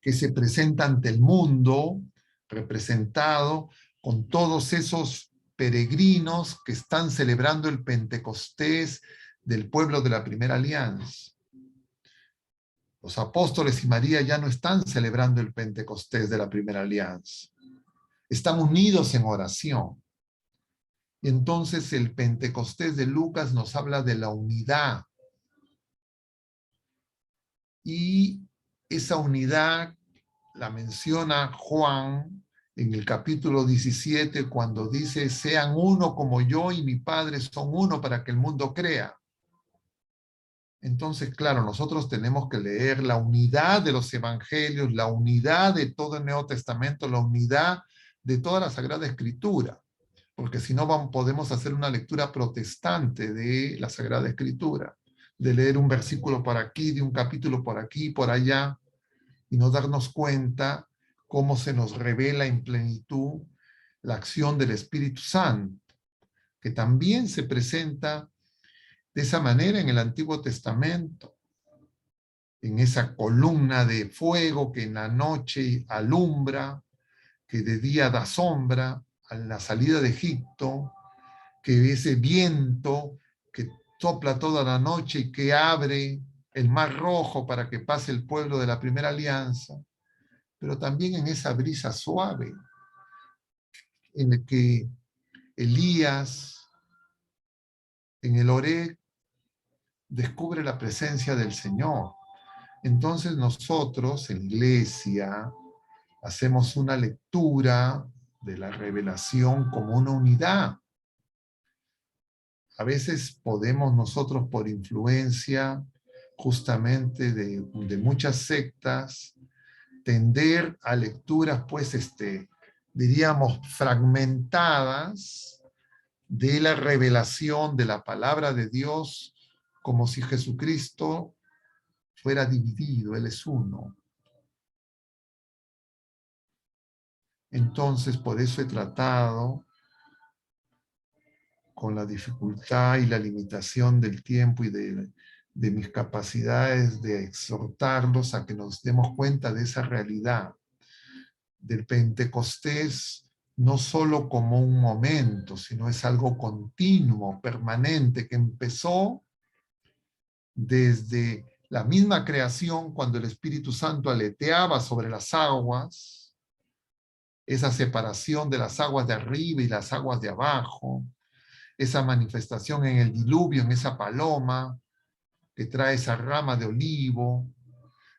que se presenta ante el mundo, representado con todos esos peregrinos que están celebrando el Pentecostés del pueblo de la primera alianza. Los apóstoles y María ya no están celebrando el Pentecostés de la primera alianza. Están unidos en oración. Y entonces el Pentecostés de Lucas nos habla de la unidad. Y esa unidad la menciona Juan en el capítulo 17 cuando dice, sean uno como yo y mi Padre son uno para que el mundo crea. Entonces, claro, nosotros tenemos que leer la unidad de los evangelios, la unidad de todo el Nuevo Testamento, la unidad de toda la Sagrada Escritura, porque si no podemos hacer una lectura protestante de la Sagrada Escritura, de leer un versículo por aquí, de un capítulo por aquí, por allá, y no darnos cuenta cómo se nos revela en plenitud la acción del Espíritu Santo, que también se presenta de esa manera en el Antiguo Testamento, en esa columna de fuego que en la noche alumbra, que de día da sombra, a la salida de Egipto, que ese viento que sopla toda la noche y que abre el mar rojo para que pase el pueblo de la primera alianza, pero también en esa brisa suave en el que Elías en el Horeb descubre la presencia del Señor. Entonces nosotros en iglesia hacemos una lectura de la revelación como una unidad. A veces podemos nosotros por influencia justamente de muchas sectas tender a lecturas pues diríamos fragmentadas de la revelación de la palabra de Dios, como si Jesucristo fuera dividido, Él es uno. Entonces, por eso he tratado, con la dificultad y la limitación del tiempo y de mis capacidades, de exhortarlos a que nos demos cuenta de esa realidad del Pentecostés, no solo como un momento, sino es algo continuo, permanente, que empezó desde la misma creación, cuando el Espíritu Santo aleteaba sobre las aguas, esa separación de las aguas de arriba y las aguas de abajo, esa manifestación en el diluvio, en esa paloma que trae esa rama de olivo,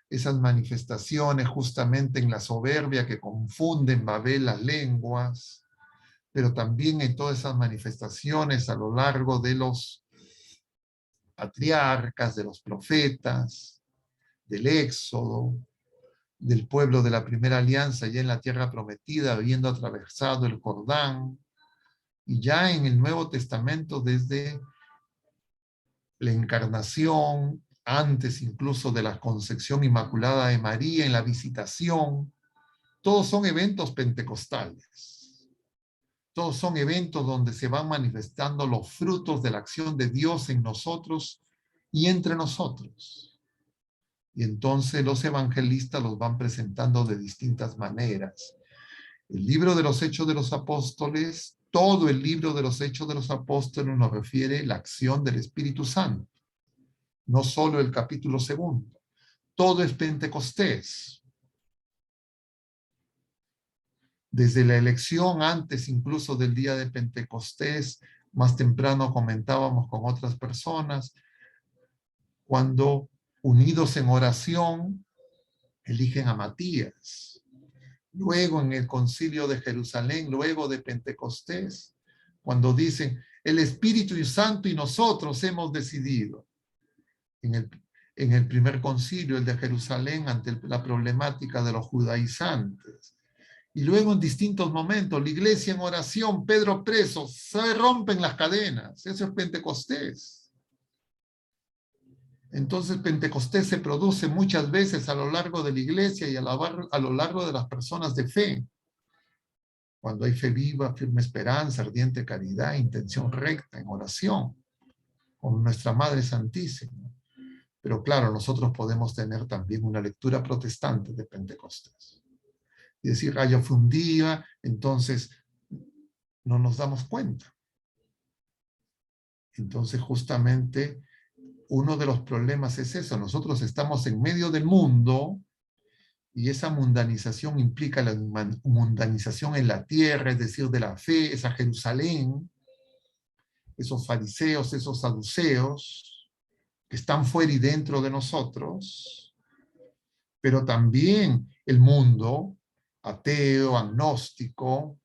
esas manifestaciones justamente en la soberbia que confunde en Babel las lenguas, pero también en todas esas manifestaciones a lo largo de los patriarcas, de los profetas, del Éxodo, del pueblo de la primera alianza ya en la tierra prometida, habiendo atravesado el Jordán, y ya en el Nuevo Testamento desde la encarnación, antes incluso de la concepción inmaculada de María, en la visitación, todos son eventos pentecostales. Todos son eventos donde se van manifestando los frutos de la acción de Dios en nosotros y entre nosotros. Y entonces los evangelistas los van presentando de distintas maneras. El libro de los Hechos de los Apóstoles, todo el libro de los Hechos de los Apóstoles nos refiere a la acción del Espíritu Santo. No solo el capítulo 2. Todo es Pentecostés. Desde la elección, antes incluso del día de Pentecostés, más temprano comentábamos con otras personas, cuando unidos en oración, eligen a Matías. Luego en el concilio de Jerusalén, luego de Pentecostés, cuando dicen, el Espíritu Santo y nosotros hemos decidido. En el primer concilio, el de Jerusalén, ante la problemática de los judaizantes. Y luego en distintos momentos, la iglesia en oración, Pedro preso, se rompen las cadenas. Eso es Pentecostés. Entonces Pentecostés se produce muchas veces a lo largo de la iglesia y a lo largo de las personas de fe. Cuando hay fe viva, firme esperanza, ardiente caridad, intención recta en oración, con nuestra Madre Santísima. Pero claro, nosotros podemos tener también una lectura protestante de Pentecostés. Y decir, ya fue un día, entonces no nos damos cuenta. Entonces justamente uno de los problemas es eso, nosotros estamos en medio del mundo y esa mundanización implica la mundanización en la tierra, es decir, de la fe, esa Jerusalén, esos fariseos, esos saduceos que están fuera y dentro de nosotros, pero también el mundo ateo, agnóstico,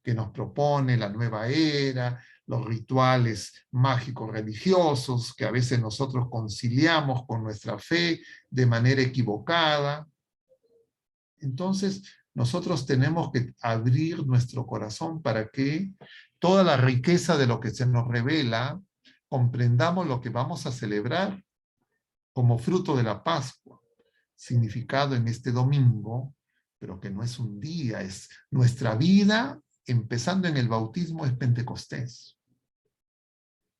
que nos propone la nueva era, los rituales mágicos religiosos que a veces nosotros conciliamos con nuestra fe de manera equivocada. Entonces, nosotros tenemos que abrir nuestro corazón para que toda la riqueza de lo que se nos revela, comprendamos lo que vamos a celebrar como fruto de la Pascua, significado en este domingo, pero que no es un día, es nuestra vida, empezando en el bautismo, es Pentecostés.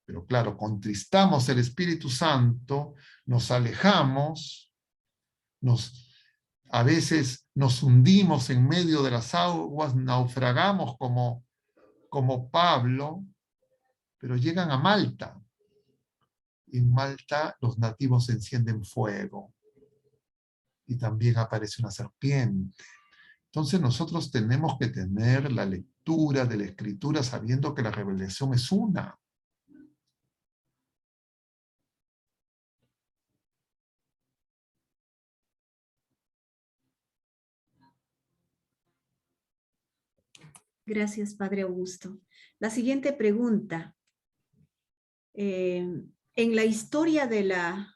Pero claro, contristamos el Espíritu Santo, nos alejamos, a veces nos hundimos en medio de las aguas, naufragamos como Pablo, pero llegan a Malta. En Malta los nativos encienden fuego y también aparece una serpiente. Entonces nosotros tenemos que tener la lectura de la Escritura sabiendo que la revelación es una. Gracias, Padre Augusto. La siguiente pregunta. En la historia de la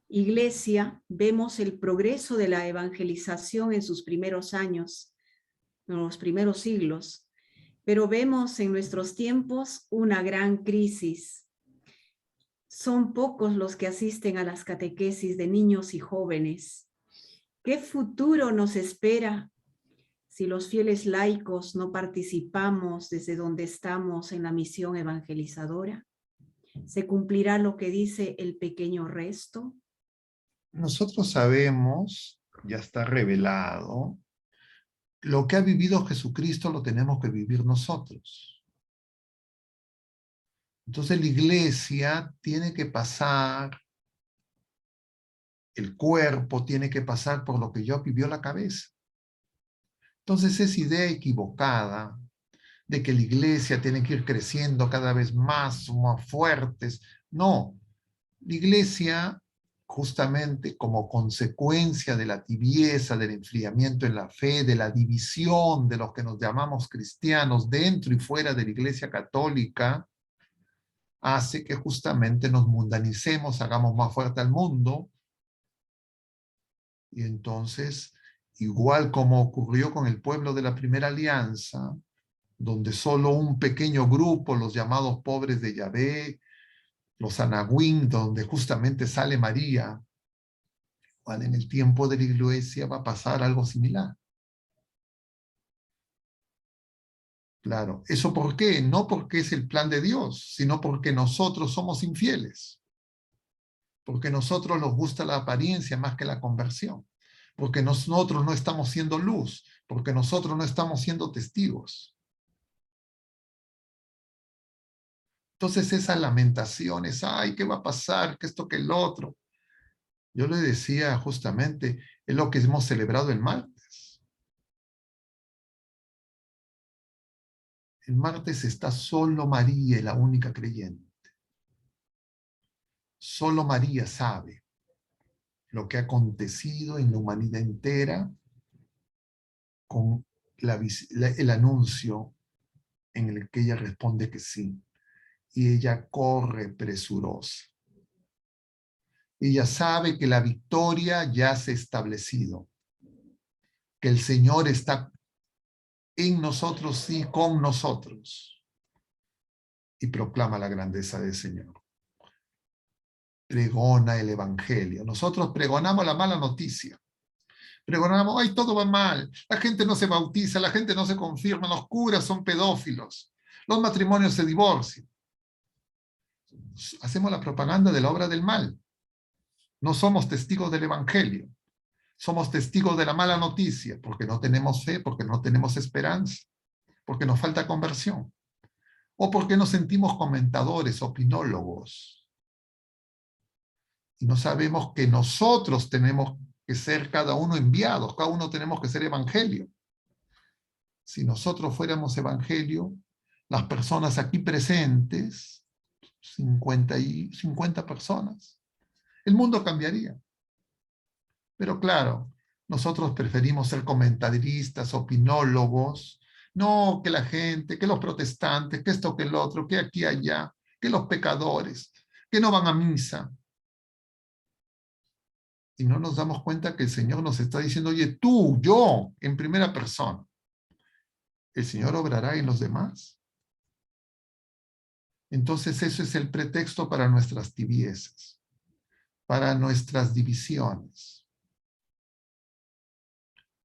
Iglesia vemos el progreso de la evangelización en sus primeros años, en los primeros siglos, pero vemos en nuestros tiempos una gran crisis. Son pocos los que asisten a las catequesis de niños y jóvenes. ¿Qué futuro nos espera si los fieles laicos no participamos desde donde estamos en la misión evangelizadora? ¿Se cumplirá lo que dice el pequeño resto? Nosotros sabemos, ya está revelado, lo que ha vivido Jesucristo lo tenemos que vivir nosotros. Entonces la iglesia tiene que pasar, el cuerpo tiene que pasar por lo que ya vivió la cabeza. Entonces esa idea equivocada de que la iglesia tiene que ir creciendo cada vez más fuertes, no. La iglesia, justamente como consecuencia de la tibieza, del enfriamiento en la fe, de la división de los que nos llamamos cristianos dentro y fuera de la iglesia católica, hace que justamente nos mundanicemos, hagamos más fuerte al mundo. Y entonces, igual como ocurrió con el pueblo de la primera alianza, donde solo un pequeño grupo, los llamados pobres de Yahvé, los Anahuín, donde justamente sale María, en el tiempo de la iglesia va a pasar algo similar. Claro, ¿eso por qué? No porque es el plan de Dios, sino porque nosotros somos infieles. Porque a nosotros nos gusta la apariencia más que la conversión. Porque nosotros no estamos siendo luz. Porque nosotros no estamos siendo testigos. Entonces esas lamentaciones, ay, ¿qué va a pasar? ¿Qué esto, que el otro? Yo le decía justamente, es lo que hemos celebrado el martes. El martes está solo María, la única creyente. Solo María sabe lo que ha acontecido en la humanidad entera con el anuncio en el que ella responde que sí. Y ella corre presurosa. Ella sabe que la victoria ya se ha establecido, que el Señor está en nosotros y con nosotros. Y proclama la grandeza del Señor. Pregona el evangelio. Nosotros pregonamos la mala noticia. Pregonamos, ay, todo va mal. La gente no se bautiza, la gente no se confirma, los curas son pedófilos, los matrimonios se divorcian. Hacemos la propaganda de la obra del mal. No somos testigos del evangelio. Somos testigos de la mala noticia porque no tenemos fe, porque no tenemos esperanza, porque nos falta conversión. O porque nos sentimos comentadores, opinólogos. Y no sabemos que nosotros tenemos que ser cada uno enviados, cada uno tenemos que ser evangelio. Si nosotros fuéramos evangelio, las personas aquí presentes, 50 personas, el mundo cambiaría. Pero claro, Nosotros preferimos ser comentaristas, opinólogos. No, que la gente, que los protestantes, que esto, que el otro, que aquí, allá, que los pecadores, que no van a misa. Y no nos damos cuenta que el Señor nos está diciendo, oye, tú, yo, en primera persona. ¿El Señor obrará en los demás? Entonces eso es el pretexto para nuestras tibiezas, para nuestras divisiones,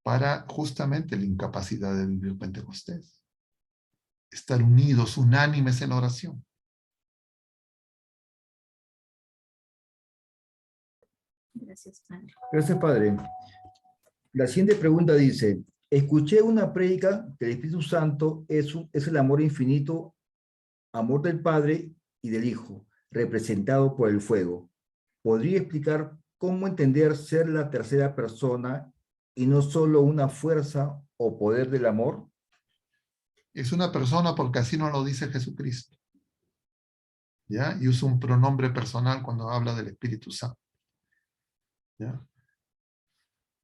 para justamente la incapacidad de vivir Pentecostés. Estar unidos, unánimes en oración. Gracias, Padre. Gracias, Padre. La siguiente pregunta dice, escuché una prédica que el Espíritu Santo es el amor infinito, amor del Padre y del Hijo, representado por el fuego. ¿Podría explicar cómo entender ser la tercera persona y no solo una fuerza o poder del amor? Es una persona porque así nos lo dice Jesucristo. ¿Ya? Y usa un pronombre personal cuando habla del Espíritu Santo. ¿Ya?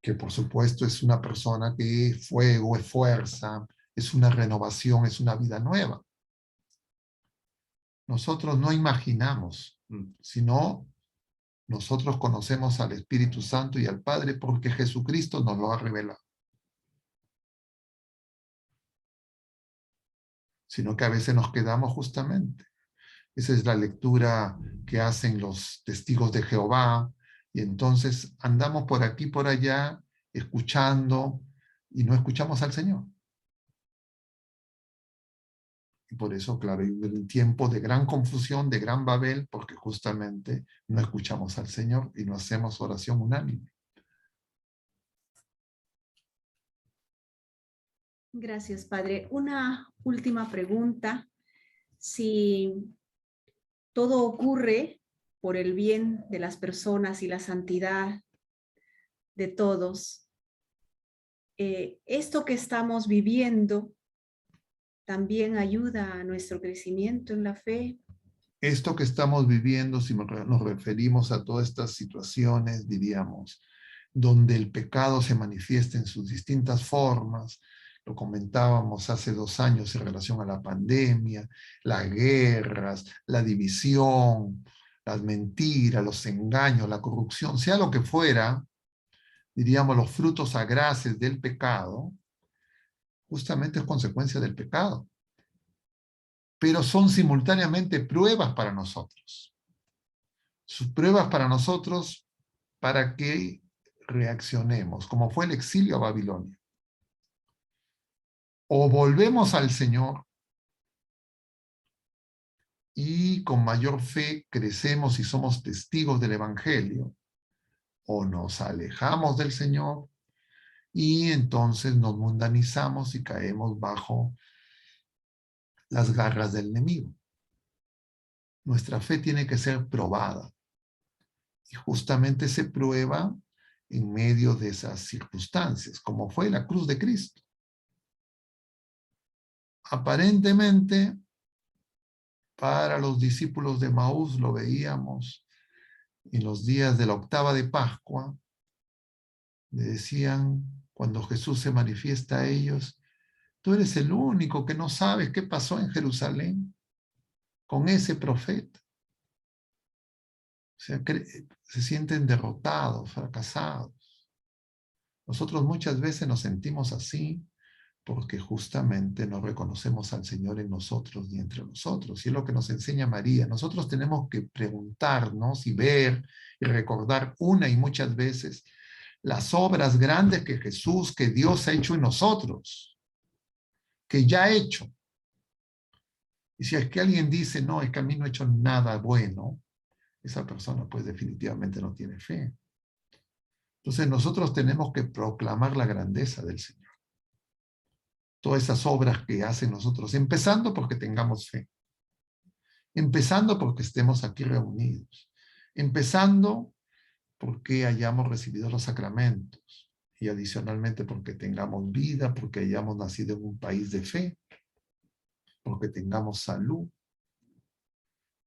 Que por supuesto es una persona que es fuego, es fuerza, es una renovación, es una vida nueva. Nosotros no imaginamos, sino nosotros conocemos al Espíritu Santo y al Padre porque Jesucristo nos lo ha revelado. Sino que a veces nos quedamos justamente. Esa es la lectura que hacen los testigos de Jehová, y entonces andamos por aquí, por allá, escuchando, y no escuchamos al Señor. Y por eso, claro, hay un tiempo de gran confusión, de gran Babel, porque justamente no escuchamos al Señor y no hacemos oración unánime. Gracias, Padre. Una última pregunta. Si todo ocurre por el bien de las personas y la santidad de todos, esto que estamos viviendo también ayuda a nuestro crecimiento en la fe. Esto que estamos viviendo, si nos referimos a todas estas situaciones, diríamos, donde el pecado se manifiesta en sus distintas formas, lo comentábamos hace 2 años en relación a la pandemia, las guerras, la división, las mentiras, los engaños, la corrupción, sea lo que fuera, diríamos los frutos agraces del pecado, justamente es consecuencia del pecado. Pero son simultáneamente pruebas para nosotros. Sus pruebas para nosotros para que reaccionemos, como fue el exilio a Babilonia. O volvemos al Señor y con mayor fe crecemos y somos testigos del Evangelio, o nos alejamos del Señor y entonces nos mundanizamos y caemos bajo las garras del enemigo. Nuestra fe tiene que ser probada. Y justamente se prueba en medio de esas circunstancias, como fue la cruz de Cristo. Aparentemente, para los discípulos de Maús, lo veíamos en los días de la octava de Pascua, le decían, cuando Jesús se manifiesta a ellos, tú eres el único que no sabes qué pasó en Jerusalén con ese profeta. O sea, se sienten derrotados, fracasados. Nosotros muchas veces nos sentimos así porque justamente no reconocemos al Señor en nosotros ni entre nosotros. Y es lo que nos enseña María. Nosotros tenemos que preguntarnos y ver y recordar una y muchas veces las obras grandes que Jesús, que Dios ha hecho en nosotros, que ya ha hecho. Y si es que alguien dice, no, es que a mí no he hecho nada bueno, esa persona pues definitivamente no tiene fe. Entonces nosotros tenemos que proclamar la grandeza del Señor. Todas esas obras que hacen nosotros, empezando porque tengamos fe, empezando porque estemos aquí reunidos, empezando porque hayamos recibido los sacramentos y adicionalmente porque tengamos vida, porque hayamos nacido en un país de fe, porque tengamos salud.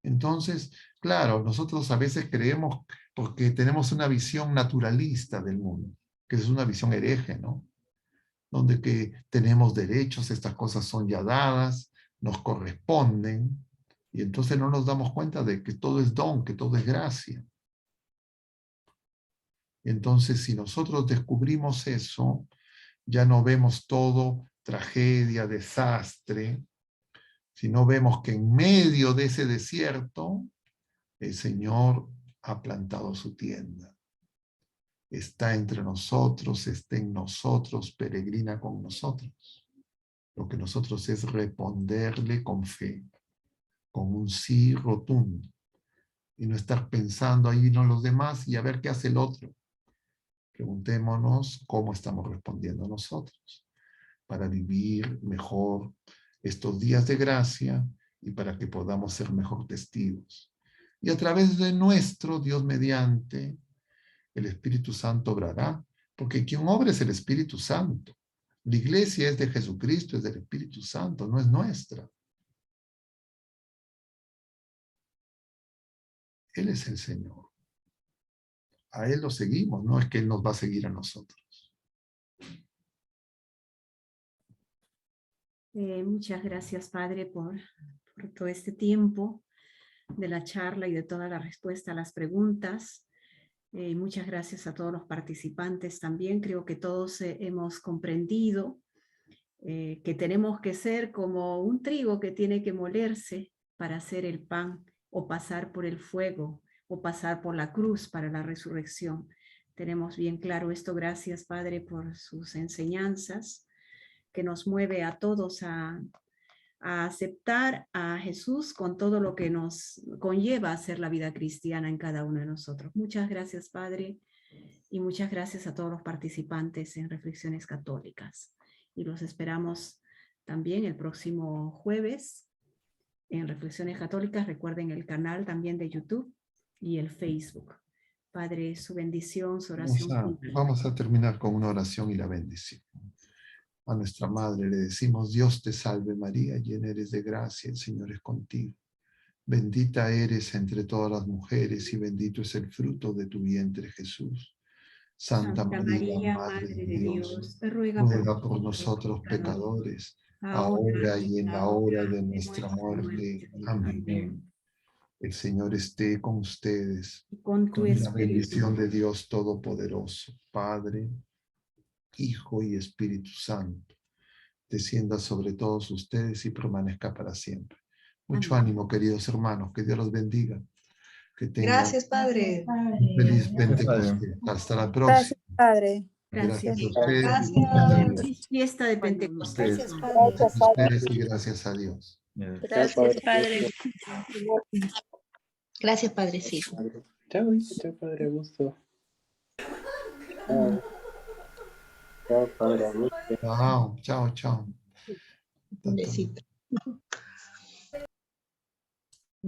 Entonces, claro, nosotros a veces creemos porque tenemos una visión naturalista del mundo, que es una visión hereje, ¿no? Donde que tenemos derechos, estas cosas son ya dadas, nos corresponden, y entonces no nos damos cuenta de que todo es don, que todo es gracia. Entonces, si nosotros descubrimos eso, ya no vemos todo tragedia, desastre, sino vemos que en medio de ese desierto, el Señor ha plantado su tienda. Está entre nosotros, está en nosotros, peregrina con nosotros. Lo que nosotros es responderle con fe, con un sí rotundo, y no estar pensando ahí no los demás y a ver qué hace el otro. Preguntémonos cómo estamos respondiendo nosotros para vivir mejor estos días de gracia y para que podamos ser mejor testigos. Y a través de nuestro Dios mediante, el Espíritu Santo obrará, porque quien obra es el Espíritu Santo. La iglesia es de Jesucristo, es del Espíritu Santo, no es nuestra. Él es el Señor. A Él lo seguimos, no es que Él nos va a seguir a nosotros. Muchas gracias, Padre, por todo este tiempo de la charla y de toda la respuesta a las preguntas. Muchas gracias a todos los participantes también. Creo que todos hemos comprendido que tenemos que ser como un trigo que tiene que molerse para hacer el pan, o pasar por el fuego, o pasar por la cruz para la resurrección. Tenemos bien claro esto. Gracias, Padre, por sus enseñanzas, que nos mueve a todos a aceptar a Jesús con todo lo que nos conlleva a hacer la vida cristiana en cada uno de nosotros. Muchas gracias, Padre, y muchas gracias a todos los participantes en Reflexiones Católicas. Y los esperamos también el próximo jueves en Reflexiones Católicas. Recuerden el canal también de YouTube y el Facebook. Padre, su bendición, su oración. Vamos a terminar con una oración y la bendición. A nuestra Madre le decimos: Dios te salve María, llena eres de gracia, el Señor es contigo. Bendita eres entre todas las mujeres y bendito es el fruto de tu vientre, Jesús. Santa María, Madre de Dios, ruega por nosotros pecadores, ahora y en la hora de nuestra muerte. Amén. El Señor esté con ustedes, con tu la bendición de Dios Todopoderoso, Padre, Hijo y Espíritu Santo, descienda sobre todos ustedes y permanezca para siempre. Mucho ánimo, queridos hermanos, que Dios los bendiga. Que tengan Gracias, Padre. un feliz Pentecostés. Hasta la próxima. Gracias, Padre. Gracias a Gracias. ustedes. Feliz fiesta de Pentecostés. Gracias, Padre. Gracias, Gracias a Padre. ustedes y gracias a Dios. Gracias, Padre. Gracias, Padrecito. Chao, chao, Padre Augusto. Chao. Chao, Padre Augusto. Chao, chao, chao. Un besito.